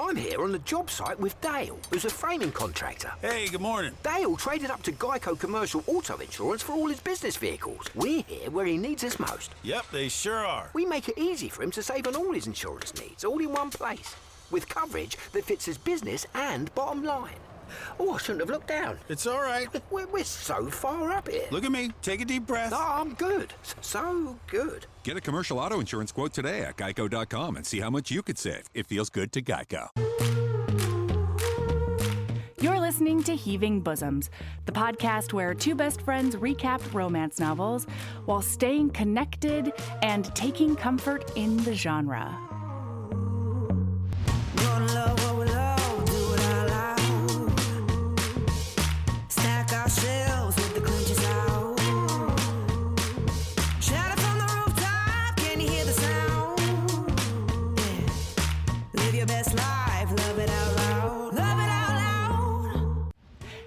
I'm here on the job site with Dale, who's a framing contractor. Hey, good morning. Dale traded up to Geico Commercial Auto Insurance for all his business vehicles. We're here where he needs us most. Yep, they sure are. We make it easy for him to save on all his insurance needs, all in one place, with coverage that fits his business and bottom line. Oh, I shouldn't have looked down. It's all right. We're so far up here. Look at me. Take a deep breath. No, I'm good. So good. Get a commercial auto insurance quote today at geico.com and see how much you could save. It feels good to Geico. You're listening to Heaving Bosoms, the podcast where two best friends recap romance novels while staying connected and taking comfort in the genre.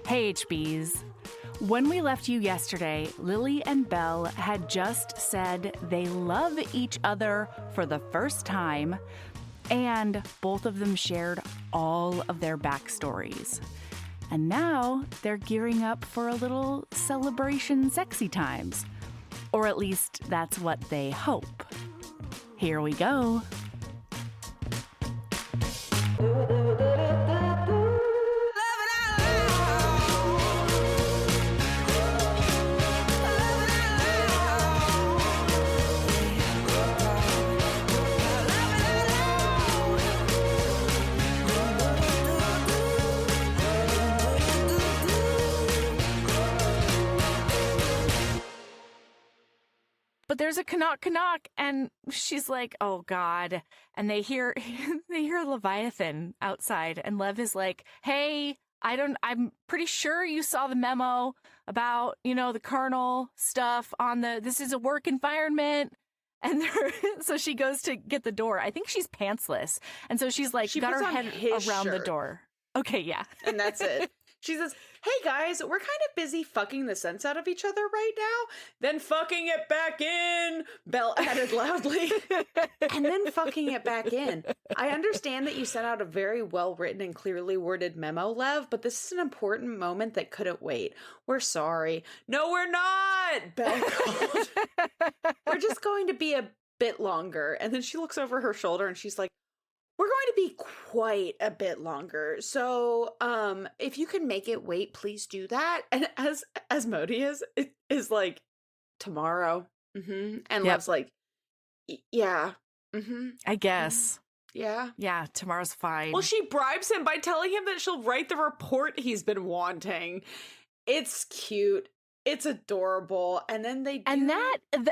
Hey HBs. When we left you yesterday, Lily and Belle had just said they love each other for the first time, and both of them shared all of their backstories. And now they're gearing up for a little celebration sexy times. Or at least that's what they hope. Here we go. But there's a knock, and she's like, "Oh God!" And they hear Leviathan outside, and Lev is like, "Hey, I'm pretty sure you saw the memo about the carnal stuff on the. This is a work environment." And so she goes to get the door. I think she's pantsless, and so she's like, got her head around the door. Okay, yeah, and that's it. She says, "Hey guys, we're kind of busy fucking the sense out of each other right now. Then fucking it back in," Belle added loudly. "And then fucking it back in. I understand that you sent out a very well-written and clearly worded memo, Lev, but this is an important moment that couldn't wait. We're sorry." "No, we're not," Belle called. "We're just going to be a bit longer." And then she looks over her shoulder and she's like, "We're going to be quite a bit longer. So, if you can make it wait, please do that." And as Asmodeus is like, "Tomorrow." Mm-hmm. And Lev's like, "Yeah. Mm-hmm. I guess. Yeah. Yeah, tomorrow's fine." Well, she bribes him by telling him that she'll write the report he's been wanting. It's cute. It's adorable. And then they do... And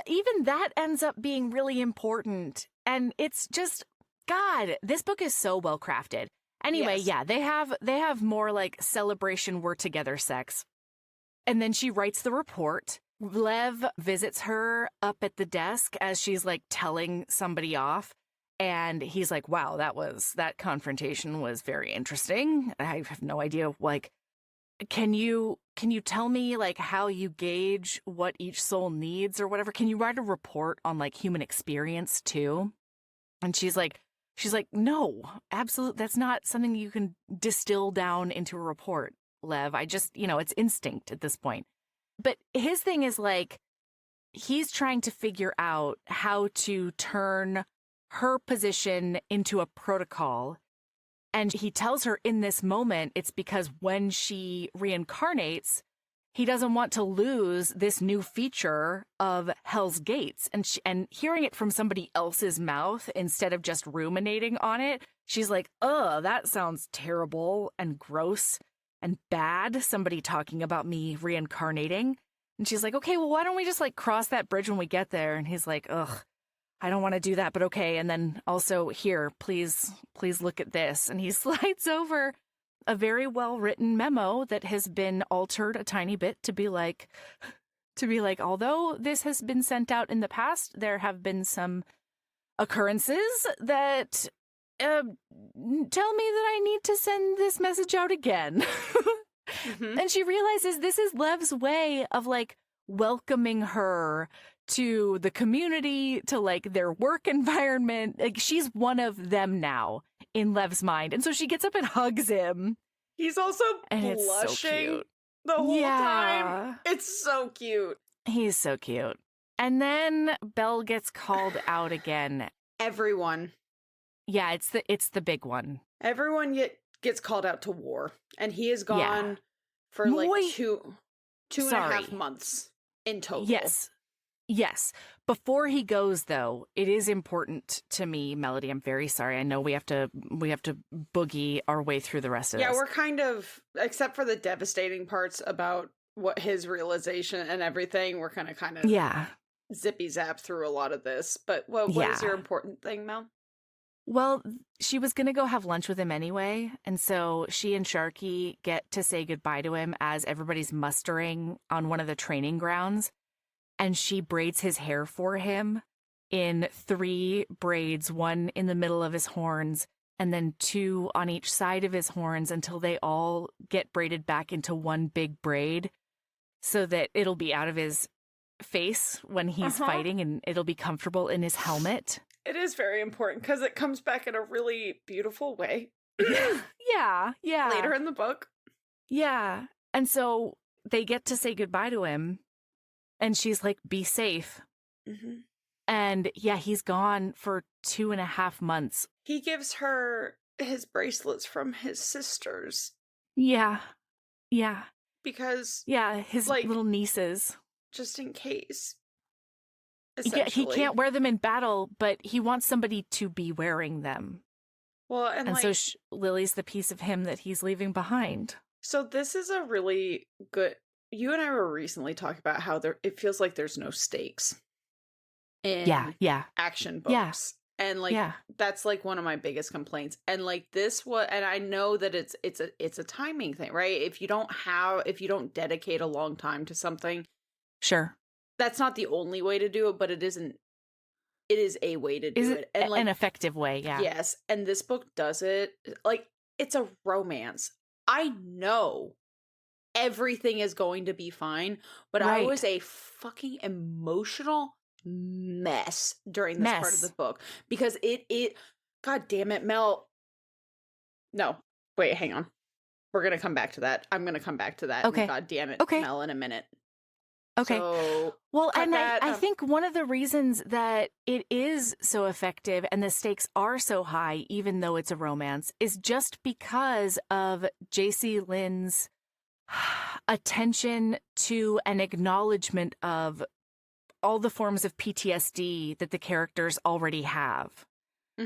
even that ends up being really important. And it's just... God, this book is so well crafted. Anyway, yes. Yeah, they have more like celebration we're together sex. And then she writes the report. Lev visits her up at the desk as she's like telling somebody off. And he's like, "Wow, that confrontation was very interesting. I have no idea. Like, can you tell me like how you gauge what each soul needs or whatever? Can you write a report on like human experience too?" And she's like, "No, absolutely. That's not something you can distill down into a report, Lev. I just, it's instinct at this point." But his thing is like, he's trying to figure out how to turn her position into a protocol. And he tells her in this moment, it's because when she reincarnates, he doesn't want to lose this new feature of Hell's Gates. And hearing it from somebody else's mouth instead of just ruminating on it, she's like, "Ugh, that sounds terrible and gross and bad. Somebody talking about me reincarnating." And she's like, "Okay, well, why don't we just like cross that bridge when we get there?" And he's like, "Ugh, I don't want to do that, but okay." And then also, "Here, please look at this." And he slides over a very well-written memo that has been altered a tiny bit to be like, although this has been sent out in the past, there have been some occurrences that tell me that I need to send this message out again. Mm-hmm. And she realizes this is Lev's way of like welcoming her to the community, to like their work environment. Like she's one of them now in Lev's mind. And so she gets up and hugs him. He's also And it's so blushing cute. the whole Yeah. time. It's so cute. He's so cute. And then Belle gets called out again. Everyone. Yeah, it's the big one. Everyone gets called out to war. And he is gone for like Wait. two and a half Sorry. month in total. Yes. Before he goes, though, it is important to me, Melody. I'm very sorry. I know we have to boogie our way through the rest of this. Yeah, we're kind of, except for the devastating parts about what his realization and everything, we're kind of Yeah. zippy zap through a lot of this. But what is your important thing, Mel? Well, she was going to go have lunch with him anyway. And so she and Sharky get to say goodbye to him as everybody's mustering on one of the training grounds. And she braids his hair for him in 3 braids, 1 in the middle of his horns, and then 2 on each side of his horns until they all get braided back into one big braid so that it'll be out of his face when he's fighting and it'll be comfortable in his helmet. It is very important because it comes back in a really beautiful way. Yeah. Later in the book. Yeah. And so they get to say goodbye to him. And she's like, be safe. Mm-hmm. And yeah, he's gone for 2.5 months. He gives her his bracelets from his sisters. Yeah. Because, Yeah, his like, little nieces. just in case. Yeah, he essentially. can't wear them in battle, but he wants somebody to be wearing them. Well, and like, so Lily's the piece of him that he's leaving behind. so this is a really good. You and I were recently talking about how it feels like there's no stakes in Yeah. action books. Yeah. And like that's like one of my biggest complaints. And like and I know that it's a timing thing, right? If you don't dedicate a long time to something, Sure. that's not the only way to do it, but it is a way to do it. And like an effective way, yeah. Yes, and this book does it. Like, it's a romance. I know everything is going to be fine, but I was a fucking emotional mess during this part of the book because it God damn it, Mel. No, wait, hang on. We're going to come back to that. I'm going to come back to that. Okay. God damn it, Okay. Mel, in a minute. Okay. So, well, cut and that, I think one of the reasons that it is so effective and the stakes are so high, even though it's a romance, is just because of Jaysea Lynn's attention to an acknowledgement of all the forms of PTSD that the characters already have,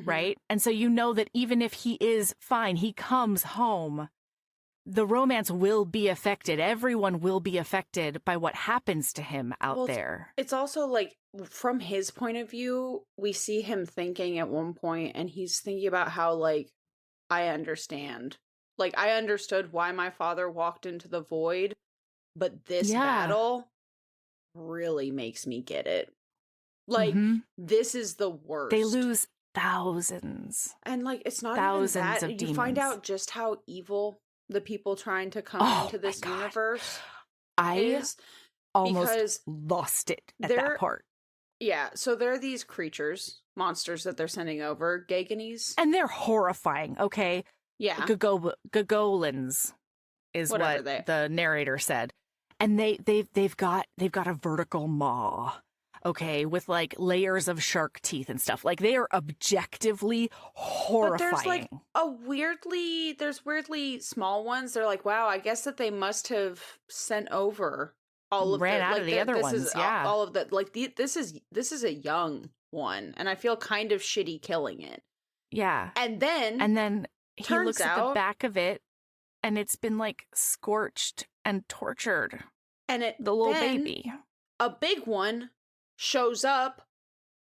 right? And so you know that even if he is fine, he comes home, the romance will be affected. Everyone will be affected by what happens to him out there. It's also like, from his point of view, we see him thinking at one point, and he's thinking about how, like, I understand. Like, I understood why my father walked into the void, but this battle really makes me get it. Like, this is the worst. They lose thousands. And, like, it's not thousands even that. of You demons. find out just how evil the people trying to come into this universe is. Almost lost it at that part. Yeah, so there are these creatures, monsters that they're sending over, Gaganese. And they're horrifying, okay? Yeah. Gagolans is Whatever what the narrator said. And they've got a vertical maw, okay, with like layers of shark teeth and stuff. Like they are objectively horrifying. But there's like there's weirdly small ones. They're like, wow, I guess that they must have sent over all of the other ones. Yeah, all of that. Like this is a young one, and I feel kind of shitty killing it. Yeah, and then he looks at the back of it, and it's been like scorched and tortured. And the little baby, a big one, shows up.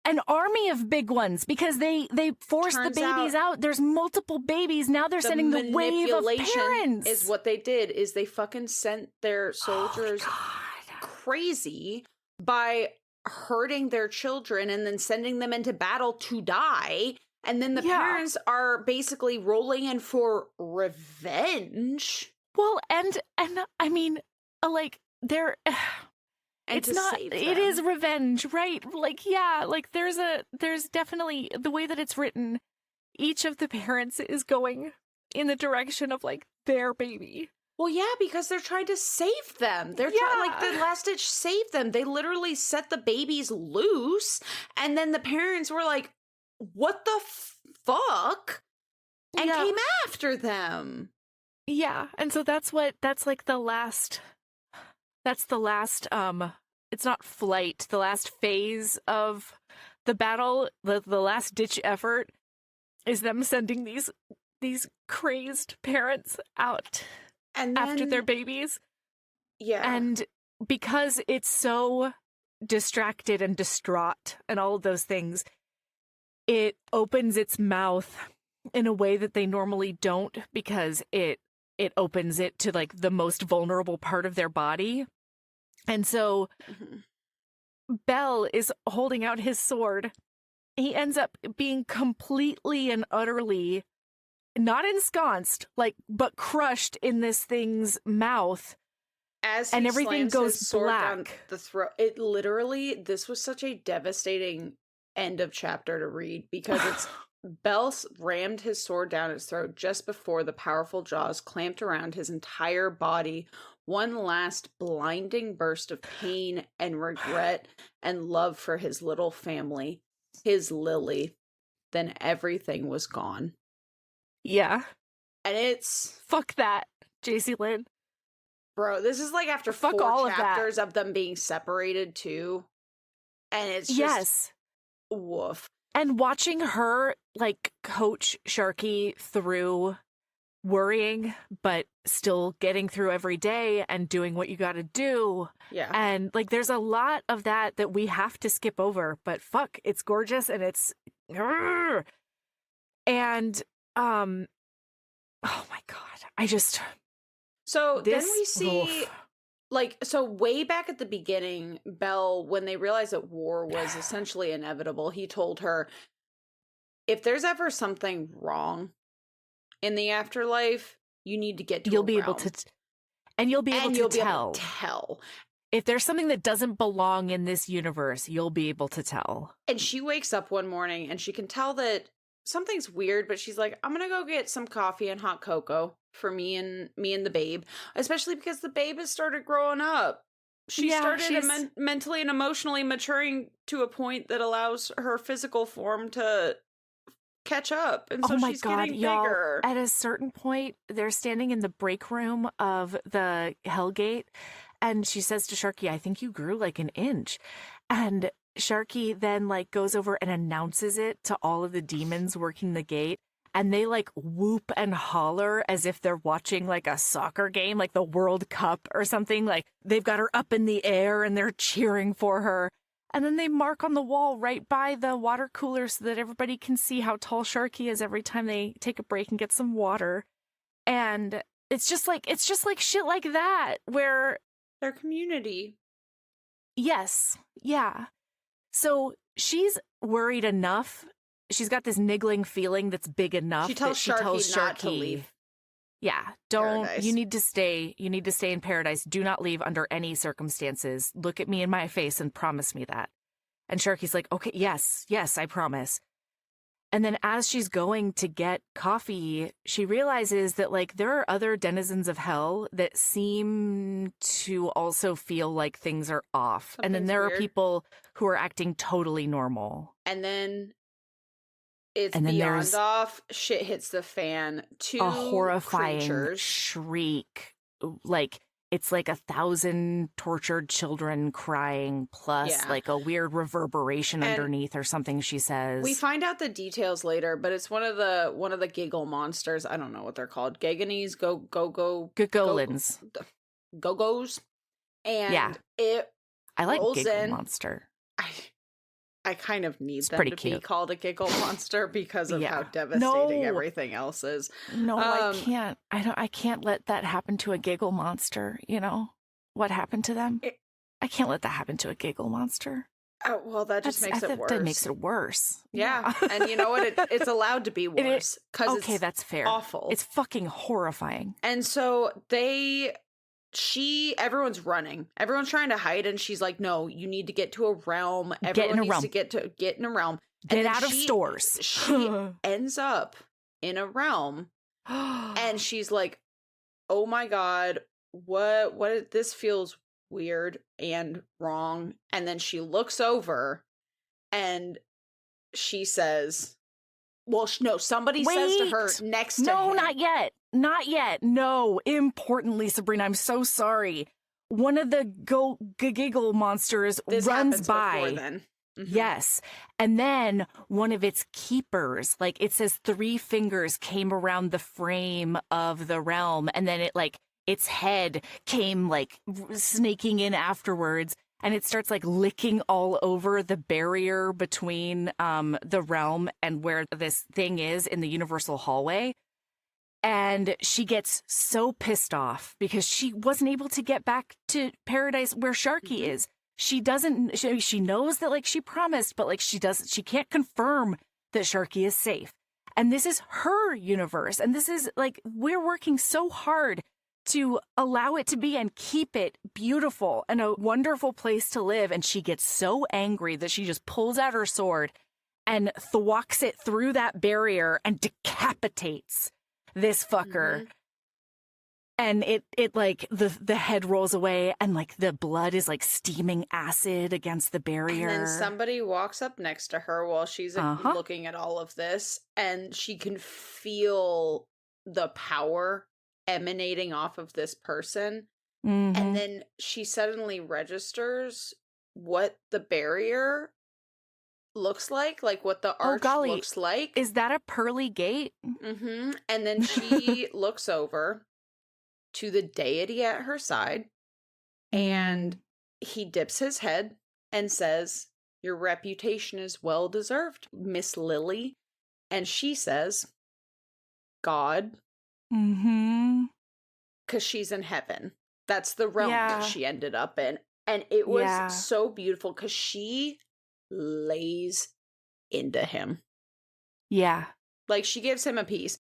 An army of big ones, because they forced the babies out. There's multiple babies. Now they're sending the wave of parents. Is what they did is they fucking sent their soldiers crazy by hurting their children and then sending them into battle to die. And then the parents are basically rolling in for revenge. Well, and I mean, like they're. And it's not, it is revenge, right? Like, yeah, like there's definitely, the way that it's written each of the parents is going in the direction of like their baby. Well, yeah, because they're trying to save them. They're trying, like, the last ditch save them. They literally set the babies loose, and then the parents were like, what the fuck? And came after them. Yeah, and so that's like the last, it's not flight, the last phase of the battle, the last ditch effort is them sending these crazed parents out And then, after their babies. Yeah. And because it's so distracted and distraught and all of those things, it opens its mouth in a way that they normally don't, because it opens it to like the most vulnerable part of their body. And so Belle is holding out his sword. He ends up being completely and utterly not ensconced, like, but crushed in this thing's mouth. As and he everything slams goes his sword down black. the throat, it literally, this was such a devastating end of chapter to read, because it's Belle rammed his sword down his throat just before the powerful jaws clamped around his entire body. One last blinding burst of pain and regret and love for his little family, his Lily. Then everything was gone. Yeah. And it's... Fuck that, Jaysea Lynn. Bro, this is like after Fuck 4 all of that. chapters of them being separated too. And it's just... Yes. Woof. And watching her, like, coach Sharky through worrying, but still getting through every day and doing what you gotta do. Yeah. And, like, there's a lot of that we have to skip over, but fuck, it's gorgeous and it's... And, oh my God, I just... So then This- we see... oof. Like, so way back at the beginning, Belle, when they realized that war was essentially inevitable, he told her, if there's ever something wrong in the afterlife, you need to get to You'll a be able realm. to... And you'll be able And to you'll be tell. able to tell. If there's something that doesn't belong in this universe, you'll be able to tell. And she wakes up one morning and she can tell that something's weird, but she's like, I'm gonna go get some coffee and hot cocoa for me and the babe, especially because the babe has started growing up. She started mentally and emotionally maturing to a point that allows her physical form to catch up, and so oh my she's God, getting y'all. bigger. At a certain point, they're standing in the break room of the Hellgate, and she says to Sharky, I think you grew like an inch. And Sharky then like goes over and announces it to all of the demons working the gate. And they like whoop and holler as if they're watching like a soccer game, like the World Cup or something. Like they've got her up in the air and they're cheering for her. And then they mark on the wall right by the water cooler so that everybody can see how tall Sharky is every time they take a break and get some water. And it's just like shit like that where Their community. yes, yeah. So she's worried enough. She's got this niggling feeling that's big enough. She tells Sharky not to leave. Yeah, don't. Paradise. You need to stay. You need to stay in paradise. Do not leave under any circumstances. Look at me in my face and promise me that. And Sharky's like, okay, yes, I promise. And then as she's going to get coffee, she realizes that like there are other denizens of hell that seem to also feel like things are off. And then Something's there are weird. people who are acting totally normal. And then it's And then beyond there's off. Shit hits the fan. Two A horrifying creatures. shriek. Like it's like 1,000 tortured children crying plus Yeah. like a weird reverberation And underneath or something, she says. We find out the details later, but it's one of the giggle monsters. I don't know what they're called. Gaganies, Gogolins. Go-Go's. And Yeah. it I like rolls Giggle in. Monster. I kind of need It's them pretty to be cute. called a giggle monster because of Yeah. how devastating No. everything else is. No, I Um, can't. I can't let that happen to a giggle monster, you know? What happened to them? I can't let that happen to a giggle monster. Oh, well, that just makes it worse. That makes it worse. Yeah. And you know what? It's allowed to be It is- worse because Okay, it's that's fair. awful. It's fucking horrifying. And so everyone's running. Everyone's trying to hide, and she's like, no, you need to get to a realm. Everyone in a needs realm. to get in a realm. Get then out of stores. She ends up in a realm, and she's like, oh my God, what, this feels weird and wrong. And then she looks over and she says, well, no, somebody says to her next to him. No, not yet. Not yet. No. Importantly, Sabrina, I'm so sorry. One of the giggle monsters runs by. Before then. Mm-hmm. Yes. And then one of its keepers, like it says 3 fingers came around the frame of the realm. And then its head came like snaking in afterwards. And it starts like licking all over the barrier between the realm and where this thing is in the universal hallway. And she gets so pissed off because she wasn't able to get back to paradise where Sharky is. She doesn't, she knows that like she promised, but like she can't confirm that Sharky is safe. And this is her universe. And this is like, we're working so hard to allow it to be and keep it beautiful and a wonderful place to live. And she gets so angry that she just pulls out her sword and thwacks it through that barrier and decapitates this fucker. Mm-hmm. And it like the head rolls away and like the blood is like steaming acid against the barrier. And then somebody walks up next to her while she's looking at all of this, and she can feel the power emanating off of this person. Mm-hmm. And then she suddenly registers what the barrier looks like what the arch looks like. Is that a pearly gate? Mm-hmm. And then she looks over to the deity at her side, and he dips his head and says, your reputation is well deserved, Miss Lily. And she says, God. Mm-hmm. Because she's in heaven. That's the realm that she ended up in. And it was so beautiful because she lays into him. Yeah. Like, she gives him a piece.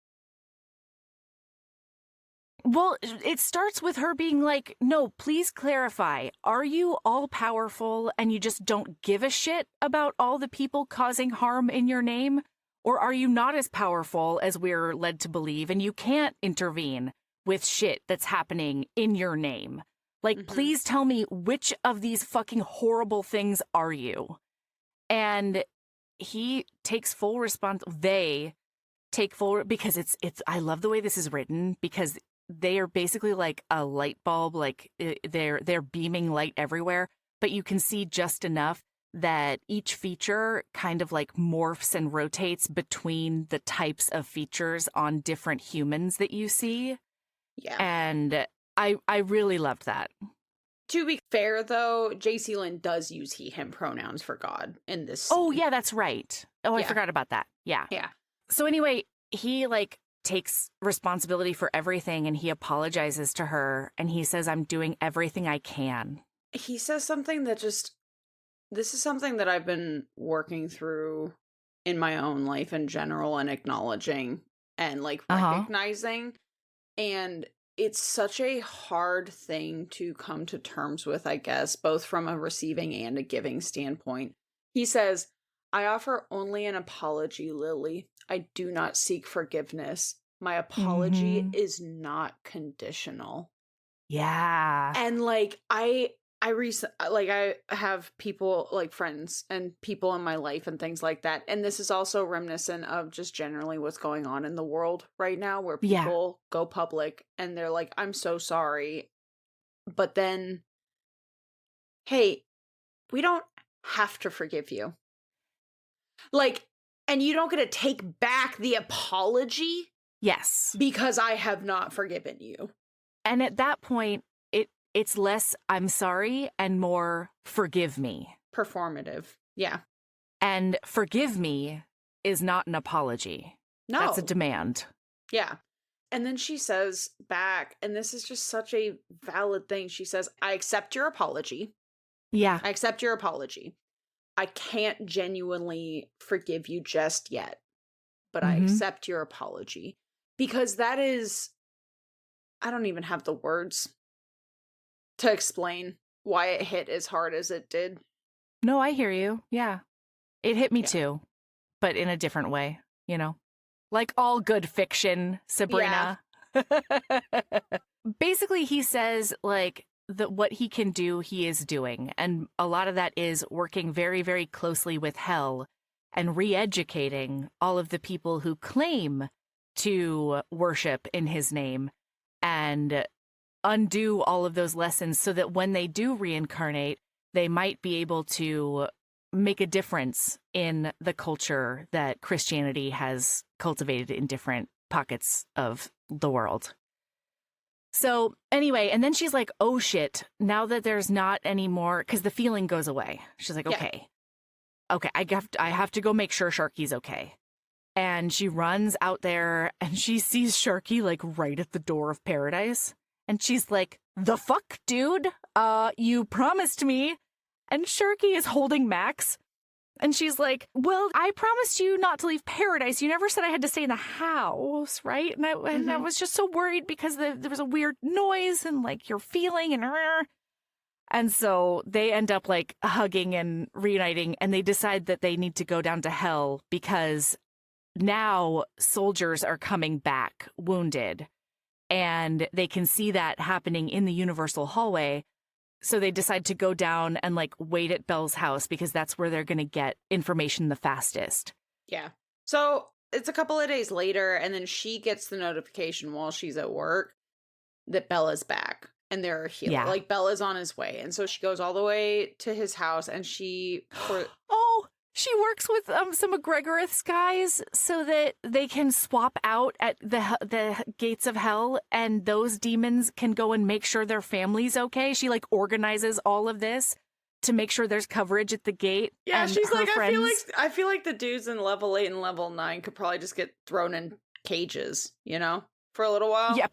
Well, it starts with her being like, no, please clarify. Are you all powerful and you just don't give a shit about all the people causing harm in your name? Or are you not as powerful as we're led to believe and you can't intervene with shit that's happening in your name? Like, please tell me, which of these fucking horrible things are you? And he takes full they take full, because it's, I love the way this is written, because they are basically like a light bulb, like they're beaming light everywhere, but you can see just enough that each feature kind of like morphs and rotates between the types of features on different humans that you see. Yeah. And I really loved that. To be fair, though, Jaysea Lynn does use he, him pronouns for God in this scene. Oh, yeah, that's right. Oh, I forgot about that. Yeah. Yeah. So anyway, he like takes responsibility for everything and he apologizes to her and he says, I'm doing everything I can. He says something that this is something that I've been working through in my own life in general and acknowledging and like recognizing. And it's such a hard thing to come to terms with, I guess, both from a receiving and a giving standpoint. He says, I offer only an apology, Lily. I do not seek forgiveness. My apology is not conditional. Yeah. And like I have people like friends and people in my life and things like that. And this is also reminiscent of just generally what's going on in the world right now, where people go public and they're like, I'm so sorry. But then, hey, we don't have to forgive you. Like, and you don't get to take back the apology. Yes. Because I have not forgiven you. And at that point, it's less I'm sorry and more forgive me. Performative. Yeah. And forgive me is not an apology. No. That's a demand. Yeah. And then she says back, and this is just such a valid thing. She says, I accept your apology. Yeah. I accept your apology. I can't genuinely forgive you just yet, but I accept your apology. Because that is, I don't even have the words to explain why it hit as hard as it did. No, I hear you. Yeah. It hit me too. but in a different way, you know? Like all good fiction, Sabrina. Basically, he says, like, that what he can do, he is doing. And a lot of that is working very, very closely with Hell and re-educating all of the people who claim to worship in his name and undo all of those lessons so that when they do reincarnate, they might be able to make a difference in the culture that Christianity has cultivated in different pockets of the world. So anyway, and then she's like, oh shit, now that there's not any more, because the feeling goes away. She's like, okay, I have to go make sure Sharky's okay. And she runs out there and she sees Sharky like right at the door of paradise. And she's like, the fuck, dude? You promised me. And Sharky is holding Max. And she's like, well, I promised you not to leave paradise. You never said I had to stay in the house, right? And I was just so worried because there was a weird noise and like you're feeling and so they end up like hugging and reuniting, and they decide that they need to go down to Hell because now soldiers are coming back wounded and they can see that happening in the universal hallway. So they decide to go down and like wait at Belle's house because that's where they're going to get information the fastest. Yeah. So it's a couple of days later, and then she gets the notification while she's at work that Bella's back and they're a healer. Yeah. Like Bella's on his way. And so she goes all the way to his house and she... She works with some Egregorith's guys so that they can swap out at the gates of Hell, and those demons can go and make sure their family's okay. She like organizes all of this to make sure there's coverage at the gate. Yeah, and she's like, friends... I feel like the dudes in level 8 and level 9 could probably just get thrown in cages, you know, for a little while. Yeah,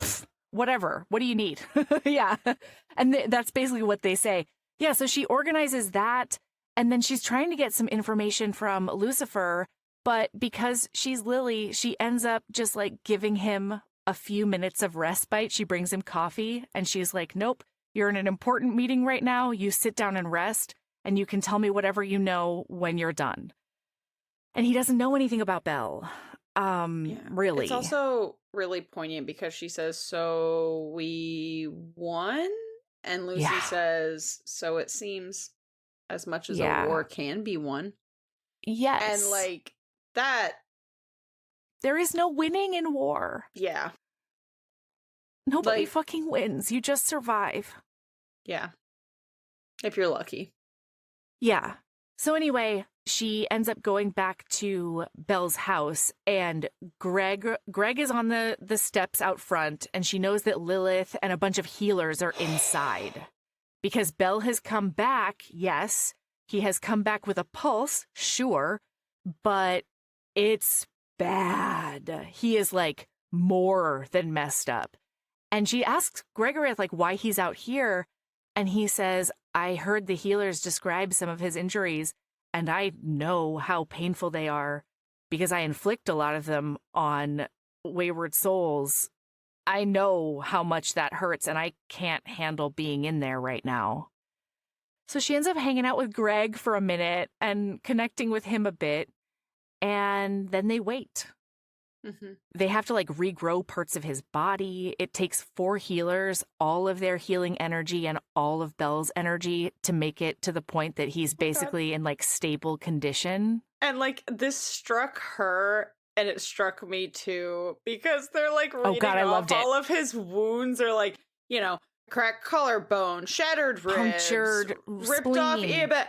whatever. What do you need? Yeah, and that's basically what they say. Yeah, so she organizes that. And then she's trying to get some information from Lucifer, but because she's Lily, she ends up just like giving him a few minutes of respite. She brings him coffee and she's like, nope, you're in an important meeting right now. You sit down and rest and you can tell me whatever you know when you're done. And he doesn't know anything about Belle. Really. It's also really poignant because she says, so we won? And Lucy says, so it seems... as much as a war can be won. Yes. And like that. There is no winning in war. Yeah. Nobody fucking wins. You just survive. Yeah. If you're lucky. Yeah. So anyway, she ends up going back to Belle's house, and Greg is on the steps out front, and she knows that Lilith and a bunch of healers are inside. Because Belle has come back, yes. He has come back with a pulse, sure. But it's bad. He is, like, more than messed up. And she asks Gregorith, like, why he's out here. And he says, I heard the healers describe some of his injuries, and I know how painful they are because I inflict a lot of them on wayward souls. I know how much that hurts, and I can't handle being in there right now. So she ends up hanging out with Greg for a minute and connecting with him a bit, and then they wait. Mm-hmm. They have to, like, regrow parts of his body. It takes 4 healers, all of their healing energy and all of Belle's energy to make it to the point that he's basically in, like, stable condition. And, like, this struck her... and it struck me too, because they're like reading off all of his wounds are like, you know, cracked collarbone, shattered ribs, punctured ripped spleen. off ear,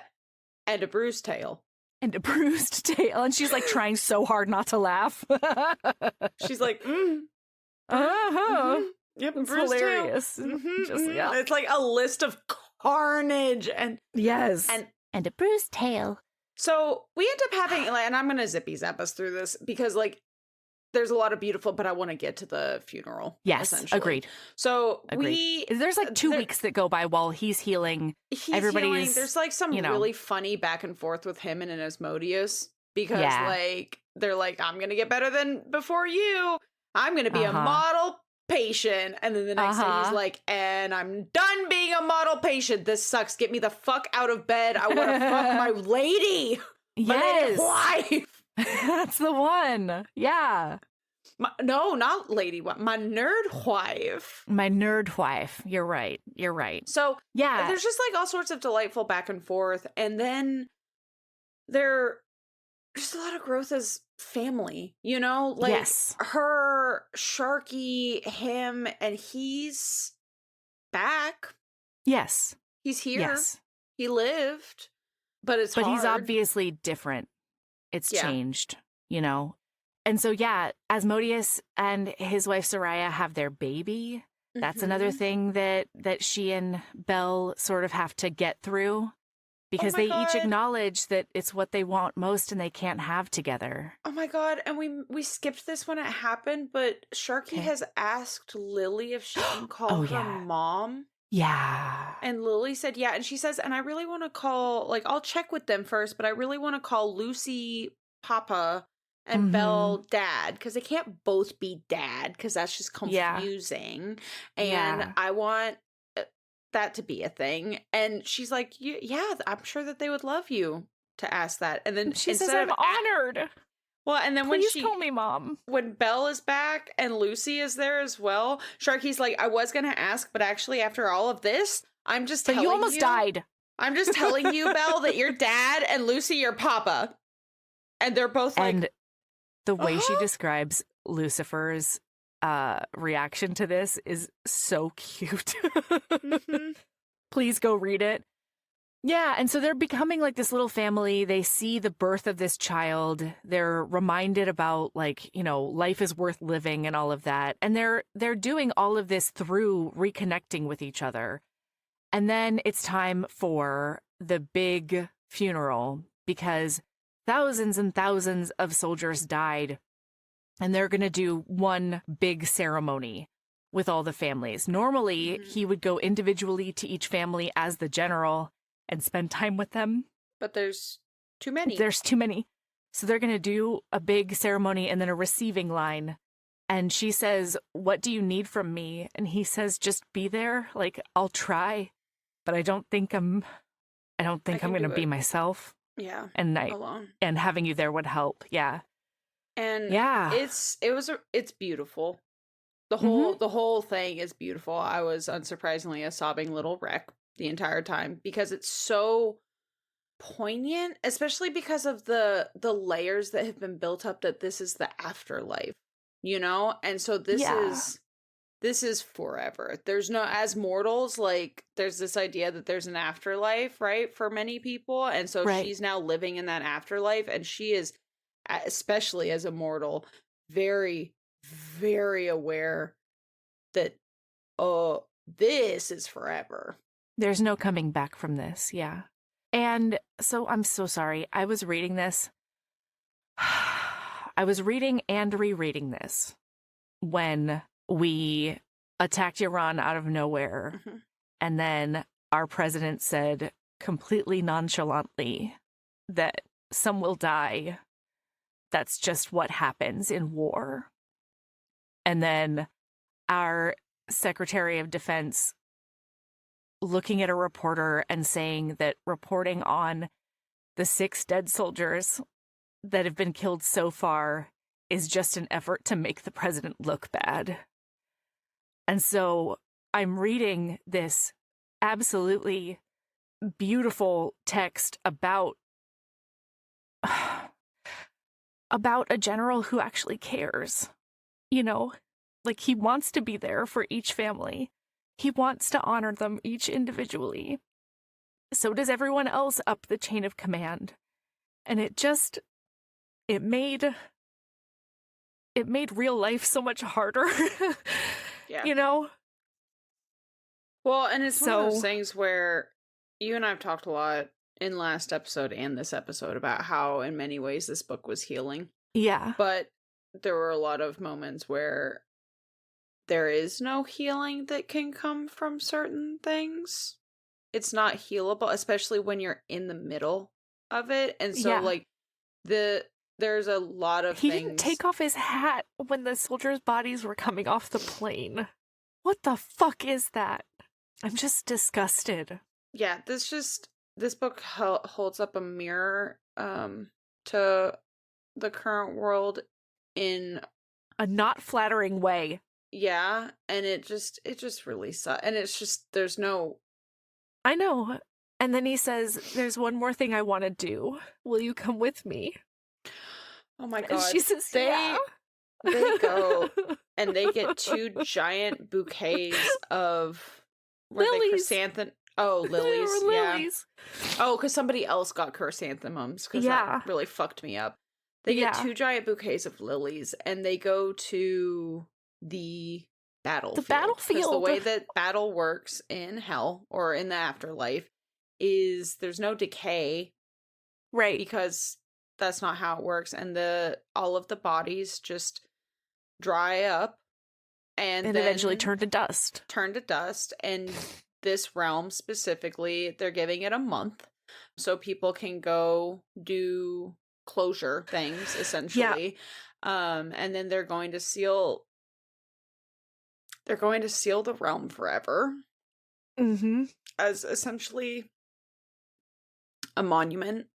and a bruised tail. And a bruised tail. And she's like trying so hard not to laugh. She's like, Yep, it's bruised hilarious. tail. It's like a list of carnage and and a bruised tail. So we end up having, and I'm going to zippy zap us through this because, like, there's a lot of beautiful, but I want to get to the funeral. Yes, agreed. So there's like 2 weeks that go by while he's healing. Everybody's, there's like some really funny back and forth with him and Asmodeus because like, they're like, I'm going to get better than before you. I'm going to be a model patient. And then the next day he's like, and I'm done being a model patient. This sucks. Get me the fuck out of bed. I want to fuck my lady. My lady wife. That's the one. Yeah. No, not lady wife. My nerd wife. My nerd wife. You're right. You're right. So Yeah. there's just like all sorts of delightful back and forth. And then there's just a lot of growth as family, you know? Like Yes. her, Sharky, him, and he's back. Yes. He's here. Yes. He lived. But it's But hard. he's obviously different. It's changed, you know? And so, yeah, Asmodeus and his wife Soraya have their baby. That's another thing that she and Belle sort of have to get through because they each acknowledge that it's what they want most and they can't have together. Oh my God. And we skipped this when it happened, but Sharky has asked Lily if she can call her mom. Yeah. And Lily said, yeah. And she says, and I really want to call, like, I'll check with them first, but I really want to call Lucy Papa and Belle dad, because they can't both be dad, because that's just confusing. And I want that to be a thing. And she's like, yeah, I'm sure that they would love you to ask that. And then she says, I'm honored. Well, and then Please call me mom. When Belle is back and Lucy is there as well, Sharky's like, I was going to ask, but actually after all of this, I'm just telling you. You almost died. I'm just telling you, Belle, that your dad and Lucy, your papa. And they're both like. And the way she describes Lucifer's reaction to this is so cute. Please go read it. Yeah, and so they're becoming like this little family. They see the birth of this child. They're reminded about like, you know, life is worth living and all of that. And they're doing all of this through reconnecting with each other. And then it's time for the big funeral because thousands and thousands of soldiers died. And they're going to do one big ceremony with all the families. Normally, he would go individually to each family as the general and spend time with them. But there's too many. There's too many. So they're going to do a big ceremony and then a receiving line. And she says, what do you need from me? And he says, just be there. Like, I'll try, but I don't think I'm going to be myself. Yeah. And alone. And having you there would help. Yeah. And it's beautiful. The whole thing is beautiful. I was unsurprisingly a sobbing little wreck the entire time because it's so poignant, especially because of the layers that have been built up that this is the afterlife, you know? And so this is forever. There's no, as mortals, like there's this idea that there's an afterlife, right? For many people. And so she's now living in that afterlife and she is, especially as a mortal, very, very aware that, this is forever. There's no coming back from this, yeah. And so I'm so sorry. I was reading this. I was reading and rereading this when we attacked Iran out of nowhere. And then our president said completely nonchalantly that some will die. That's just what happens in war. And then our Secretary of Defense looking at a reporter and saying that reporting on the 6 dead soldiers that have been killed so far is just an effort to make the president look bad. And so I'm reading this absolutely beautiful text about a general who actually cares, you know, like he wants to be there for each family. He wants to honor them each individually. So does everyone else up the chain of command. And it made real life so much harder, you know? Well, and it's one of those things where you and I have talked a lot in last episode and this episode about how in many ways this book was healing. Yeah. But there were a lot of moments where there is no healing that can come from certain things. It's not healable, especially when you're in the middle of it. And so like there's a lot of things. He didn't take off his hat when the soldiers' bodies were coming off the plane. What the fuck is that? I'm just disgusted. Yeah, this book holds up a mirror to the current world in a not flattering way. Yeah, and it just really sucks. And it's just, there's no... I know. And then he says, there's one more thing I want to do. Will you come with me? Oh my And god. she says, yeah. They go and they get 2 giant bouquets of Lilies. chrysanthemum. Oh, lilies. They were Yeah. lilies. Oh, because somebody else got chrysanthemums, because that really fucked me up. They get 2 giant bouquets of lilies, and they go to the battlefield. The battlefield. 'Cause the way that battle works in hell, or in the afterlife, is there's no decay. Right. Because that's not how it works. And all of the bodies just dry up. And then eventually turn to dust. And this realm specifically, they're giving it a month. So people can go do closure things, essentially. Yeah. And then they're going to seal the realm forever. Mm-hmm. As essentially a monument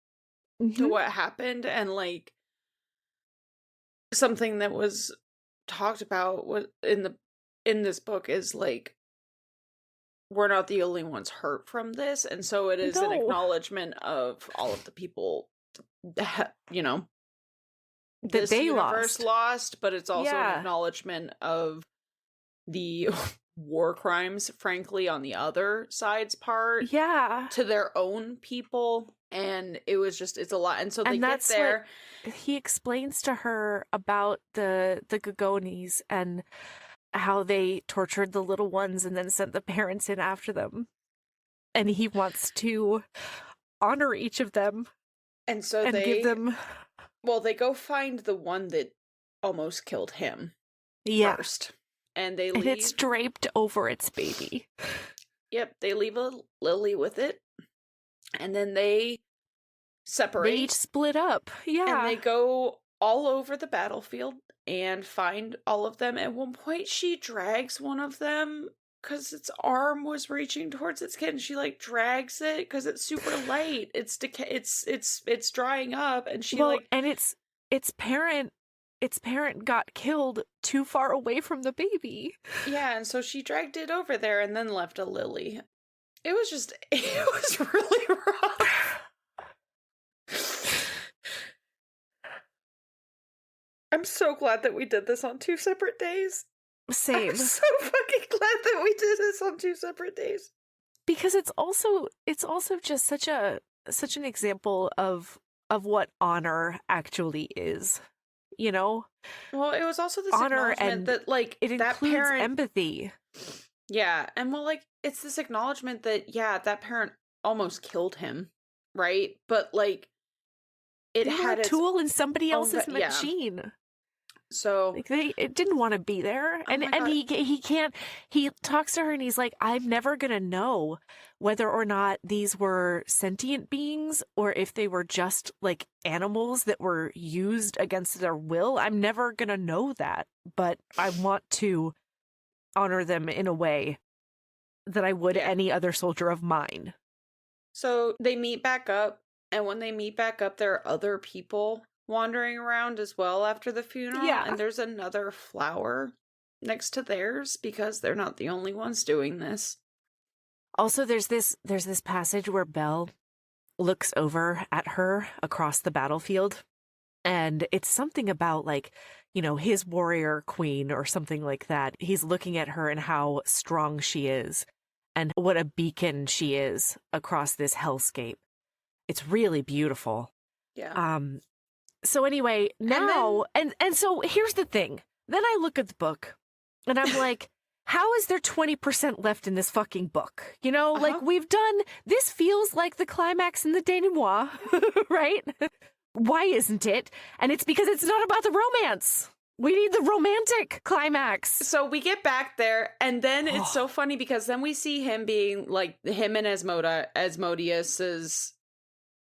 to what happened. And like something that was talked about in this book is like, we're not the only ones hurt from this, and so it is an acknowledgement of all of the people that, that this they universe lost, but it's also an acknowledgement of the war crimes, frankly, on the other side's part. Yeah. To their own people. And it's a lot. And so they get there. He explains to her about the Gogonis and how they tortured the little ones and then sent the parents in after them. And he wants to honor each of them. And so they give them... Well, they go find the one that almost killed him first. And they leave... And it's draped over its baby. Yep, they leave a lily with it. And then they separate. They each split up. Yeah. And they go all over the battlefield and find all of them. At one point, she drags one of them because its arm was reaching towards its kid, and she like drags it because it's super light. It's drying up, and she and its parent got killed too far away from the baby. Yeah, and so she dragged it over there and then left a lily. It was really rough. I'm so glad that we did this on 2 separate days. Same. I'm so fucking glad that we did this on 2 separate days. Because it's also just such an example of what honor actually is. Well, it was also this honor, acknowledgement and that like it that includes parent empathy. Yeah, and well, like it's this acknowledgement that that parent almost killed him, right? But like it had a tool in somebody else's yeah. machine. So like it didn't want to be there, and he can't. He talks to her and he's like, "I'm never gonna know whether or not these were sentient beings or if they were just like animals that were used against their will. I'm never gonna know that, but I want to honor them in a way that I would any other soldier of mine." So they meet back up, and when they meet back up, there are other people wandering around as well after the funeral. Yeah. And there's another flower next to theirs because they're not the only ones doing this. Also, there's this passage where Belle looks over at her across the battlefield, and it's something about like, his warrior queen or something like that. He's looking at her and how strong she is and what a beacon she is across this hellscape. It's really beautiful. Yeah. So anyway, now, and so here's the thing. Then I look at the book and I'm like, how is there 20% left in this fucking book? Like we've done, this feels like the climax in the denouement, right? Why isn't it? And it's because it's not about the romance. We need the romantic climax. So we get back there, and then it's so funny because then we see him being like, him and Asmodeus's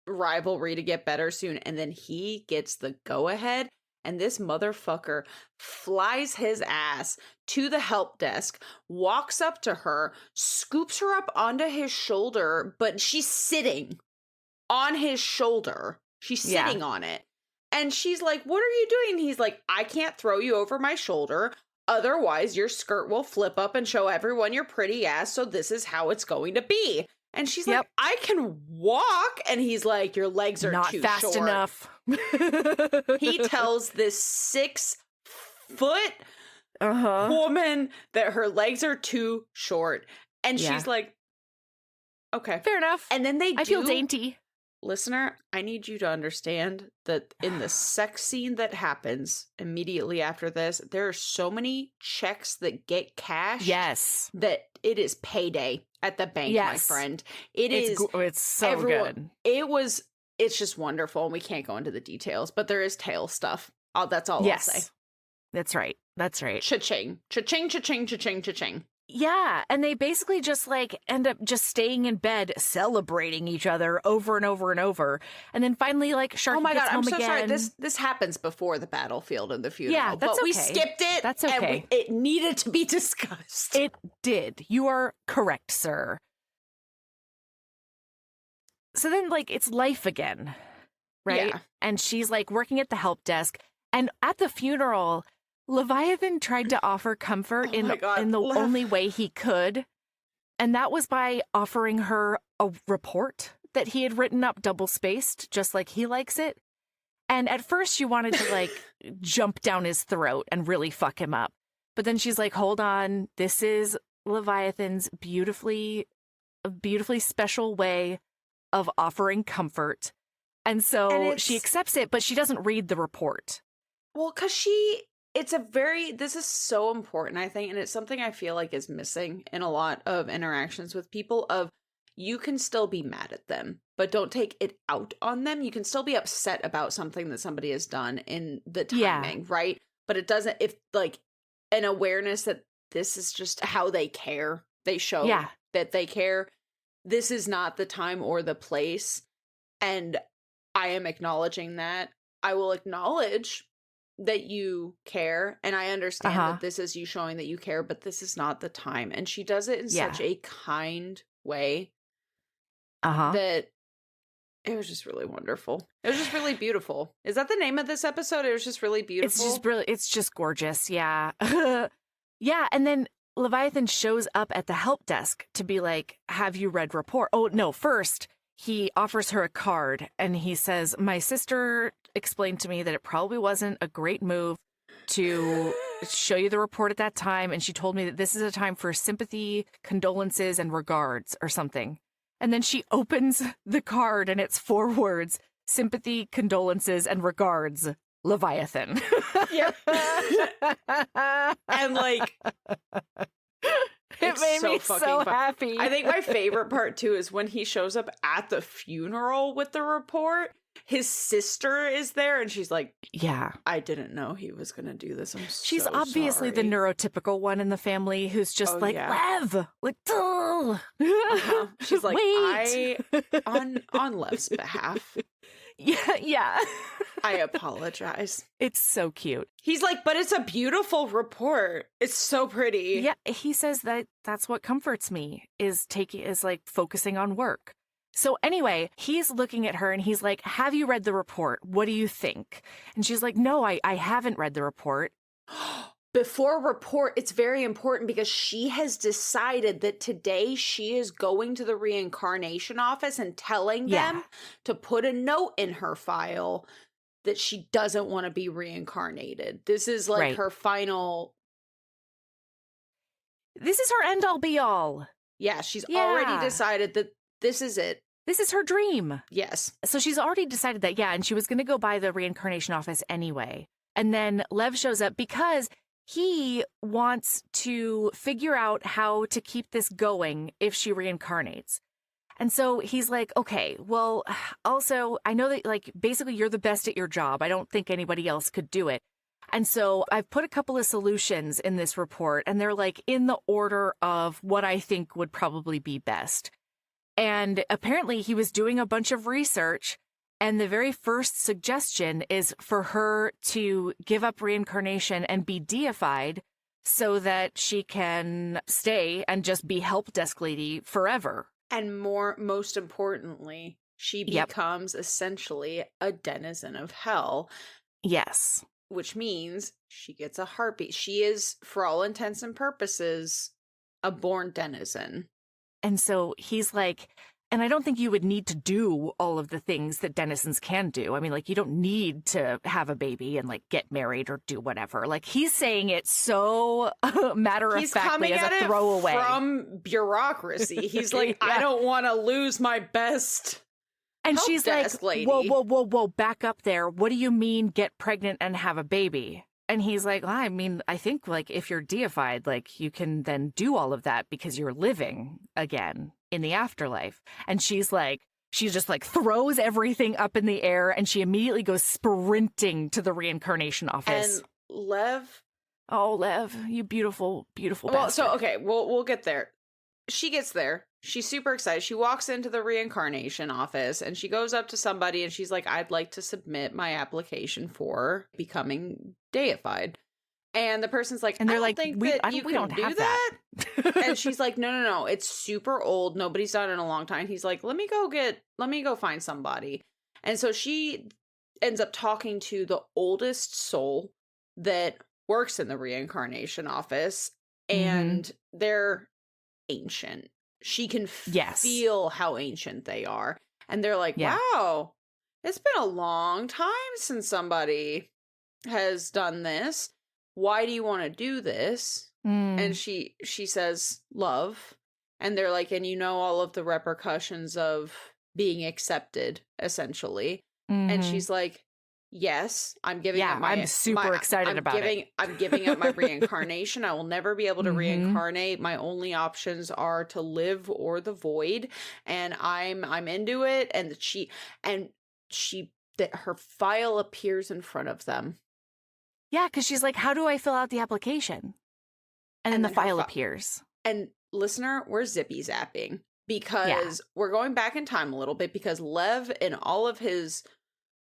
rivalry to get better soon, and then he gets the go-ahead, and this motherfucker flies his ass to the help desk, walks up to her, scoops her up onto his shoulder, but she's sitting on his shoulder. She's sitting on it. And she's like, what are you doing? And he's like, I can't throw you over my shoulder. Otherwise, your skirt will flip up and show everyone your pretty ass. So this is how it's going to be. And she's like, I can walk. And he's like, your legs are not too fast short. enough. He tells this 6-foot woman that her legs are too short. And she's like, okay. Fair enough. And then I feel dainty. Listener, I need you to understand that in the sex scene that happens immediately after this, there are so many checks that get cashed. Yes. That it is payday at the bank, my friend. It's so good. It's just wonderful. And we can't go into the details, but there is tail stuff. That's all I'll say. That's right. That's right. Cha-ching. Cha-ching, cha-ching, cha-ching, cha-ching. Yeah, and they basically just like end up just staying in bed celebrating each other over and over and over. And then finally like Sharky gets home again. Sorry. This happens before the battlefield and the funeral. Yeah, that's but okay. we skipped it. That's okay. And it needed to be discussed. It did. You are correct, sir. So then like it's life again, right? Yeah. And she's like working at the help desk, and at the funeral Leviathan tried to offer comfort in the only way he could, and that was by offering her a report that he had written up double-spaced, just like he likes it. And at first she wanted to, like, jump down his throat and really fuck him up. But then she's like, hold on, this is Leviathan's beautifully special way of offering comfort. And so she accepts it, but she doesn't read the report. Well, because this is so important, I think, and it's something I feel like is missing in a lot of interactions with people of you can still be mad at them, but don't take it out on them. You can still be upset about something that somebody has done in the timing, right? But it doesn't, if like an awareness that this is just how they care. They show that they care. This is not the time or the place. And I am acknowledging that. I will acknowledge that you care, and I understand that this is you showing that you care, but this is not the time. And she does it in such a kind way that it was just really wonderful. It was just really beautiful. Is that the name of this episode? It was just really beautiful. It's just gorgeous. Yeah. Yeah. And then Leviathan shows up at the help desk to be like, have you read report? Oh, no. First, he offers her a card and he says, my sister explained to me that it probably wasn't a great move to show you the report at that time. And she told me that this is a time for sympathy, condolences, and regards or something. And then she opens the card and it's 4 words, sympathy, condolences, and regards, Leviathan. Yep. And like, it made me so happy. I think my favorite part too is when he shows up at the funeral with the report. His sister is there and she's like, yeah, I didn't know he was going to do this. She's obviously the neurotypical one in the family who's just Lev, like, duh. She's like, on Lev's behalf. Yeah. I apologize. It's so cute. He's like, but it's a beautiful report. It's so pretty. Yeah, he says that that's what comforts me is like focusing on work. So anyway, he's looking at her and he's like, have you read the report? What do you think? And she's like, no, I haven't read the report. Before report, it's very important because she has decided that today she is going to the reincarnation office and telling them to put a note in her file that she doesn't want to be reincarnated. This is like her final. This is her end all be all. Yeah, she's already decided that this is it. This is her dream. Yes. So she's already decided that, and she was going to go by the reincarnation office anyway. And then Lev shows up because he wants to figure out how to keep this going if she reincarnates. And so he's like, okay, well, also, I know that, like, basically you're the best at your job. I don't think anybody else could do it. And so I've put a couple of solutions in this report, and they're, like, in the order of what I think would probably be best. And apparently he was doing a bunch of research, and the very first suggestion is for her to give up reincarnation and be deified so that she can stay and just be help desk lady forever. And most importantly, she Yep. becomes essentially a denizen of hell, Yes. which means she gets a heartbeat. She is, for all intents and purposes, a born denizen. And so he's like, and I don't think you would need to do all of the things that denizens can do. I mean, like, you don't need to have a baby and, like, get married or do whatever. Like, he's saying it so matter-of-factly as a throwaway. From bureaucracy. He's like, Yeah. I don't want to lose my best. And help she's desk like, lady. whoa, back up there. What do you mean get pregnant and have a baby? And he's like, well, I mean, I think, like, if you're deified, like, you can then do all of that because you're living again in the afterlife. And she's like, she just, like, throws everything up in the air and she immediately goes sprinting to the reincarnation office. And Lev. Oh, Lev, you beautiful, beautiful Well, bastard. so, okay, we'll get there. She gets there. She's super excited. She walks into the reincarnation office and she goes up to somebody and she's like, I'd like to submit my application for becoming deified. And the person's like, And they're I don't like, think we that you we can don't do have that. that. And she's like, no, it's super old. Nobody's done it in a long time. He's like, let me go find somebody. And so she ends up talking to the oldest soul that works in the reincarnation office. And they're ancient. She can feel how ancient they are. And they're like, wow, it's been a long time since somebody has done this. Why do you want to do this? And she says, love. And they're like, and you know all of the repercussions of being accepted, essentially. And she's like, yes, I'm giving up my... I'm super excited about it. I'm giving up my reincarnation. I will never be able to reincarnate. My only options are to live or the void. And I'm into it. And that her file appears in front of them. Yeah, because she's like, how do I fill out the application? And then the file appears. And listener, we're zippy zapping because we're going back in time a little bit because Lev, in all of his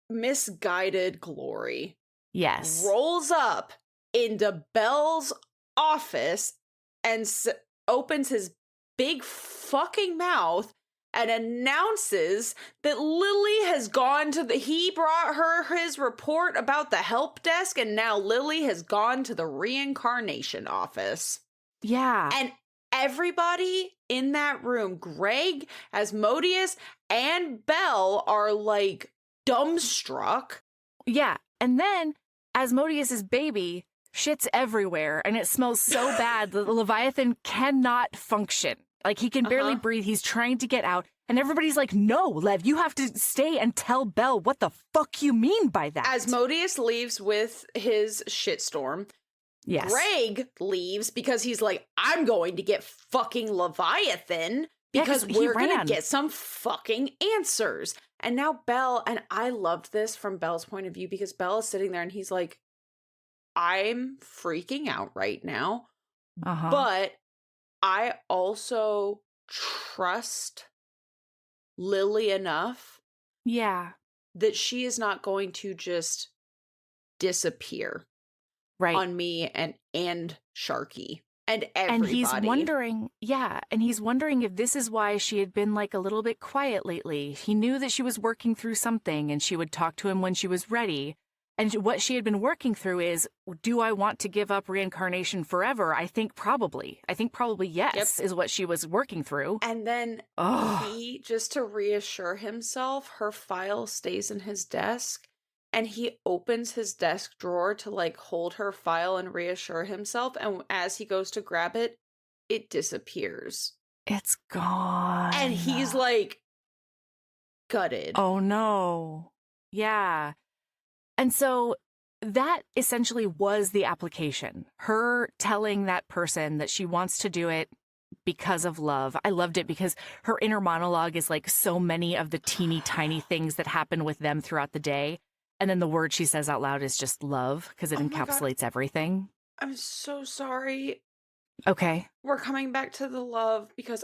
misguided glory, rolls up into Belle's office and opens his big fucking mouth and announces that Lily has gone to he brought her his report about the help desk and now Lily has gone to the reincarnation office. Yeah. And everybody in that room, Greg, Asmodeus, and Belle are like dumbstruck. Yeah. And then Asmodeus's baby shits everywhere and it smells so bad that the Leviathan cannot function. Like, he can barely breathe. He's trying to get out. And everybody's like, no, Lev, you have to stay and tell Belle what the fuck you mean by that. Asmodeus leaves with his shitstorm. Yes. Greg leaves because he's like, I'm going to get fucking Leviathan because we're going to get some fucking answers. And now Belle, and I loved this from Belle's point of view because Belle is sitting there and he's like, I'm freaking out right now, but I also trust Lily enough that she is not going to just disappear on me and Sharky and everybody. And he's wondering, and he's wondering if this is why she had been like a little bit quiet lately. He knew that she was working through something and she would talk to him when she was ready. And what she had been working through is, do I want to give up reincarnation forever? I think probably yes, is what she was working through. And then he, just to reassure himself, her file stays in his desk. And he opens his desk drawer to like hold her file and reassure himself. And as he goes to grab it, it disappears. It's gone. And he's like gutted. Oh no. Yeah. And so that essentially was the application. Her telling that person that she wants to do it because of love. I loved it because her inner monologue is like so many of the teeny tiny things that happen with them throughout the day. And then the word she says out loud is just love because it encapsulates everything. I'm so sorry. Okay. We're coming back to the love because